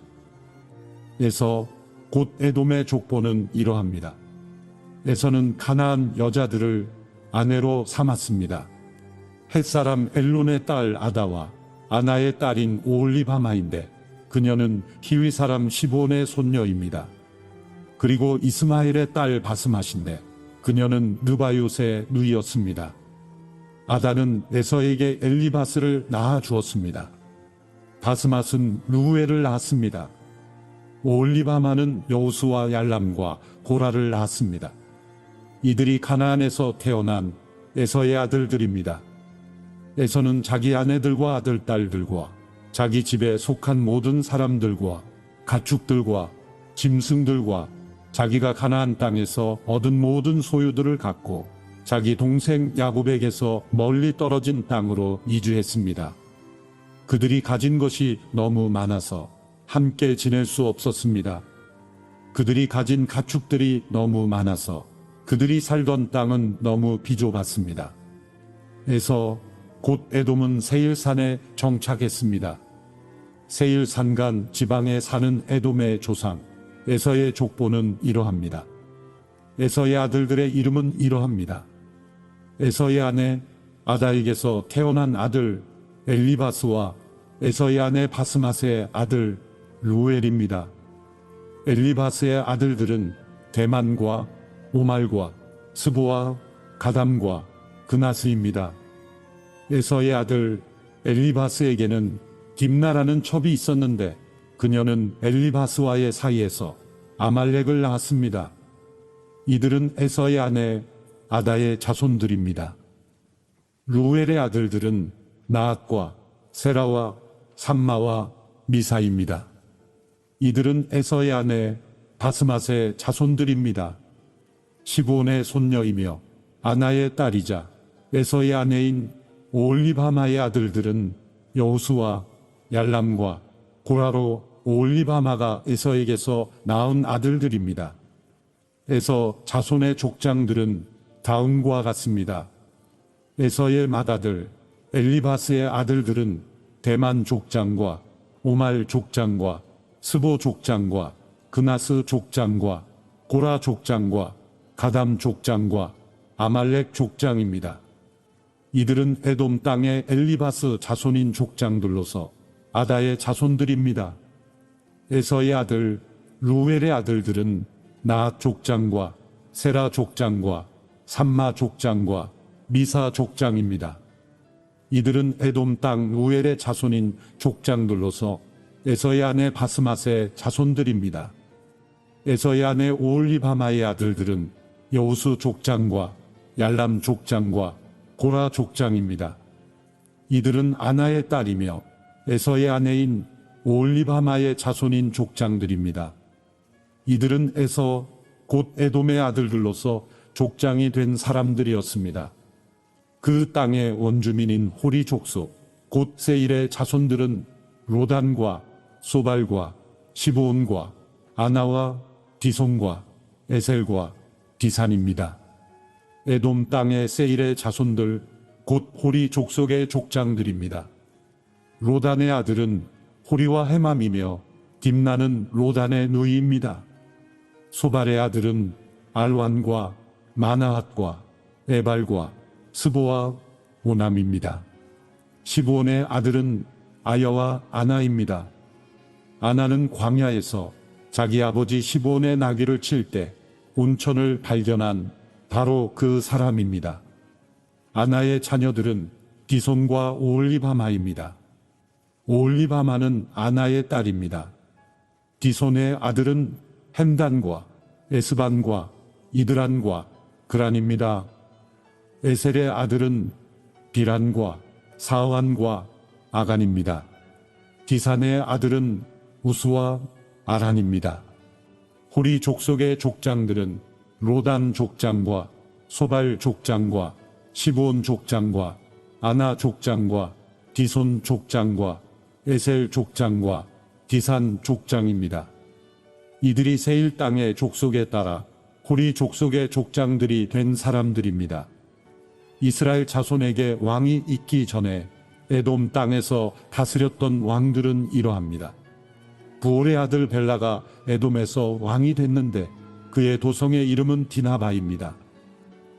에서 곧 에돔의 족보는 이러합니다. 에서는 가나안 여자들을 아내로 삼았습니다. 햇사람 엘론의 딸 아다와 아나의 딸인 오홀리바마인데 그녀는 히위 사람 시본의 손녀입니다. 그리고 이스마엘의 딸 바스맛인데 그녀는 느바요스의 누이였습니다. 아다는 에서에게 엘리바스를 낳아 주었습니다. 바스맛은 루우엘을 낳았습니다. 오홀리바마는 여우수와 얄람과 고라를 낳았습니다. 이들이 가나안에서 태어난 에서의 아들들입니다. 에서는 자기 아내들과 아들, 딸들과 자기 집에 속한 모든 사람들과 가축들과 짐승들과 자기가 가나안 땅에서 얻은 모든 소유들을 갖고 자기 동생 야곱에게서 멀리 떨어진 땅으로 이주했습니다. 그들이 가진 것이 너무 많아서 함께 지낼 수 없었습니다. 그들이 가진 가축들이 너무 많아서 그들이 살던 땅은 너무 비좁았습니다. 에서 곧 에돔은 세일산에 정착했습니다. 세일산간 지방에 사는 에돔의 조상 에서의 족보는 이러합니다. 에서의 아들들의 이름은 이러합니다. 에서의 아내 아다에게서 태어난 아들 엘리바스와 에서의 아내 바스맛의 아들 루엘입니다. 엘리바스의 아들들은 대만과 오말과 스보와 가담과 그나스입니다. 에서의 아들 엘리바스에게는 딥나라는 첩이 있었는데 그녀는 엘리바스와의 사이에서 아말렉을 낳았습니다. 이들은 에서의 아내 아다의 자손들입니다. 루엘의 아들들은 나앗과 세라와 삼마와 미사입니다. 이들은 에서의 아내 바스맛의 자손들입니다. 시본의 손녀이며 아나의 딸이자 에서의 아내인 오홀리바마의 아들들은 여우수와 얄람과 고라로 오홀리바마가 에서에게서 낳은 아들들입니다. 에서 자손의 족장들은 다음과 같습니다. 에서의 맏아들 엘리바스의 아들들은 대만 족장과 오말 족장과 스보 족장과 그나스 족장과 고라 족장과 가담 족장과 아말렉 족장입니다. 이들은 에돔 땅의 엘리바스 자손인 족장들로서 아다의 자손들입니다. 에서의 아들 루엘의 아들들은 나앗 족장과 세라 족장과 삼마 족장과 미사 족장입니다. 이들은 에돔 땅 루엘의 자손인 족장들로서 에서의 아내 바스맛의 자손들입니다. 에서의 아내 오홀리바마의 아들들은 여우수 족장과 얄람 족장과 고라 족장입니다. 이들은 아나의 딸이며 에서의 아내인 오홀리바마의 자손인 족장들입니다. 이들은 에서 곧 에돔의 아들들로서 족장이 된 사람들이었습니다. 그 땅의 원주민인 호리 족속 곧 세일의 자손들은 로단과 소발과 시브온과 아나와 디손과 에셀과 디산입니다. 에돔 땅의 세일의 자손들 곧 호리 족속의 족장들입니다. 로단의 아들은 호리와 헤맘이며 딥나는 로단의 누이입니다. 소발의 아들은 알완과 마나핫과 에발과 스보와 오남입니다. 시브온의 아들은 아야와 아나입니다. 아나는 광야에서 자기 아버지 시브온의 나귀를 칠 때 온천을 발견한 바로 그 사람입니다. 아나의 자녀들은 디손과 오홀리바마입니다. 오홀리바마는 아나의 딸입니다. 디손의 아들은 햄단과 에스반과 이드란과 그란입니다. 에셀의 아들은 비란과 사완과 아간입니다. 디산의 아들은 우스와 아란입니다. 호리 족속의 족장들은 로단 족장과 소발 족장과 시브온 족장과 아나 족장과 디손 족장과 에셀 족장과 디산 족장입니다. 이들이 세일 땅의 족속에 따라 호리 족속의 족장들이 된 사람들입니다. 이스라엘 자손에게 왕이 있기 전에 에돔 땅에서 다스렸던 왕들은 이러합니다. 부올의 아들 벨라가 에돔에서 왕이 됐는데 그의 도성의 이름은 디나바입니다.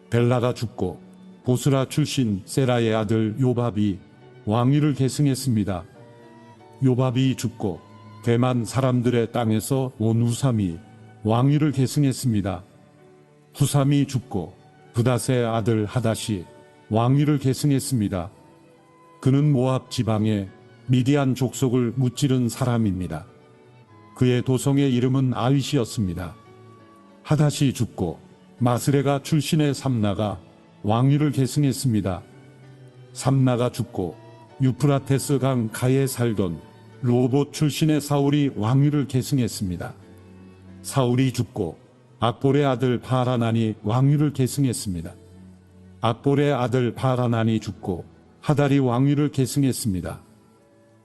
벨라가 죽고 보스라 출신 세라의 아들 요밥이 왕위를 계승했습니다. 요밥이 죽고 대만 사람들의 땅에서 온 후삼이 왕위를 계승했습니다. 후삼이 죽고 브닷의 아들 하닷이 왕위를 계승했습니다. 그는 모압 지방에 미디안 족속을 무찌른 사람입니다. 그의 도성의 이름은 아윗이었습니다. 하닷이 죽고 마스레가 출신의 삼나가 왕위를 계승했습니다. 삼나가 죽고 유프라테스 강 가에 살던 로봇 출신의 사울이 왕위를 계승했습니다. 사울이 죽고 악볼의 아들 바라난이 왕위를 계승했습니다. 악볼의 아들 바라난이 죽고 하달이 왕위를 계승했습니다.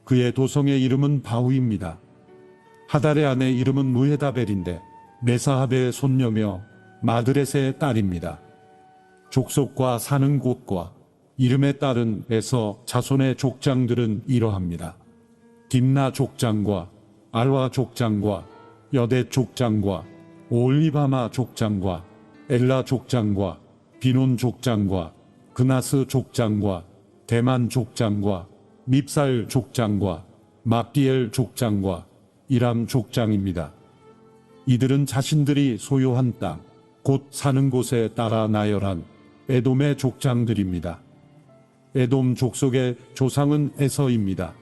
그의 도성의 이름은 바우입니다. 하달의 아내 이름은 무헤다벨인데 메사합의 손녀며 마드렛의 딸입니다. 족속과 사는 곳과 이름에 따른 에서 자손의 족장들은 이러합니다. 딥나 족장과 알와 족장과 여대 족장과 오홀리바마 족장과 엘라 족장과 비논 족장과 그나스 족장과 대만 족장과 밉살 족장과 막디엘 족장과 이람 족장입니다. 이들은 자신들이 소유한 땅, 곧 사는 곳에 따라 나열한 에돔의 족장들입니다. 에돔 족속의 조상은 에서입니다.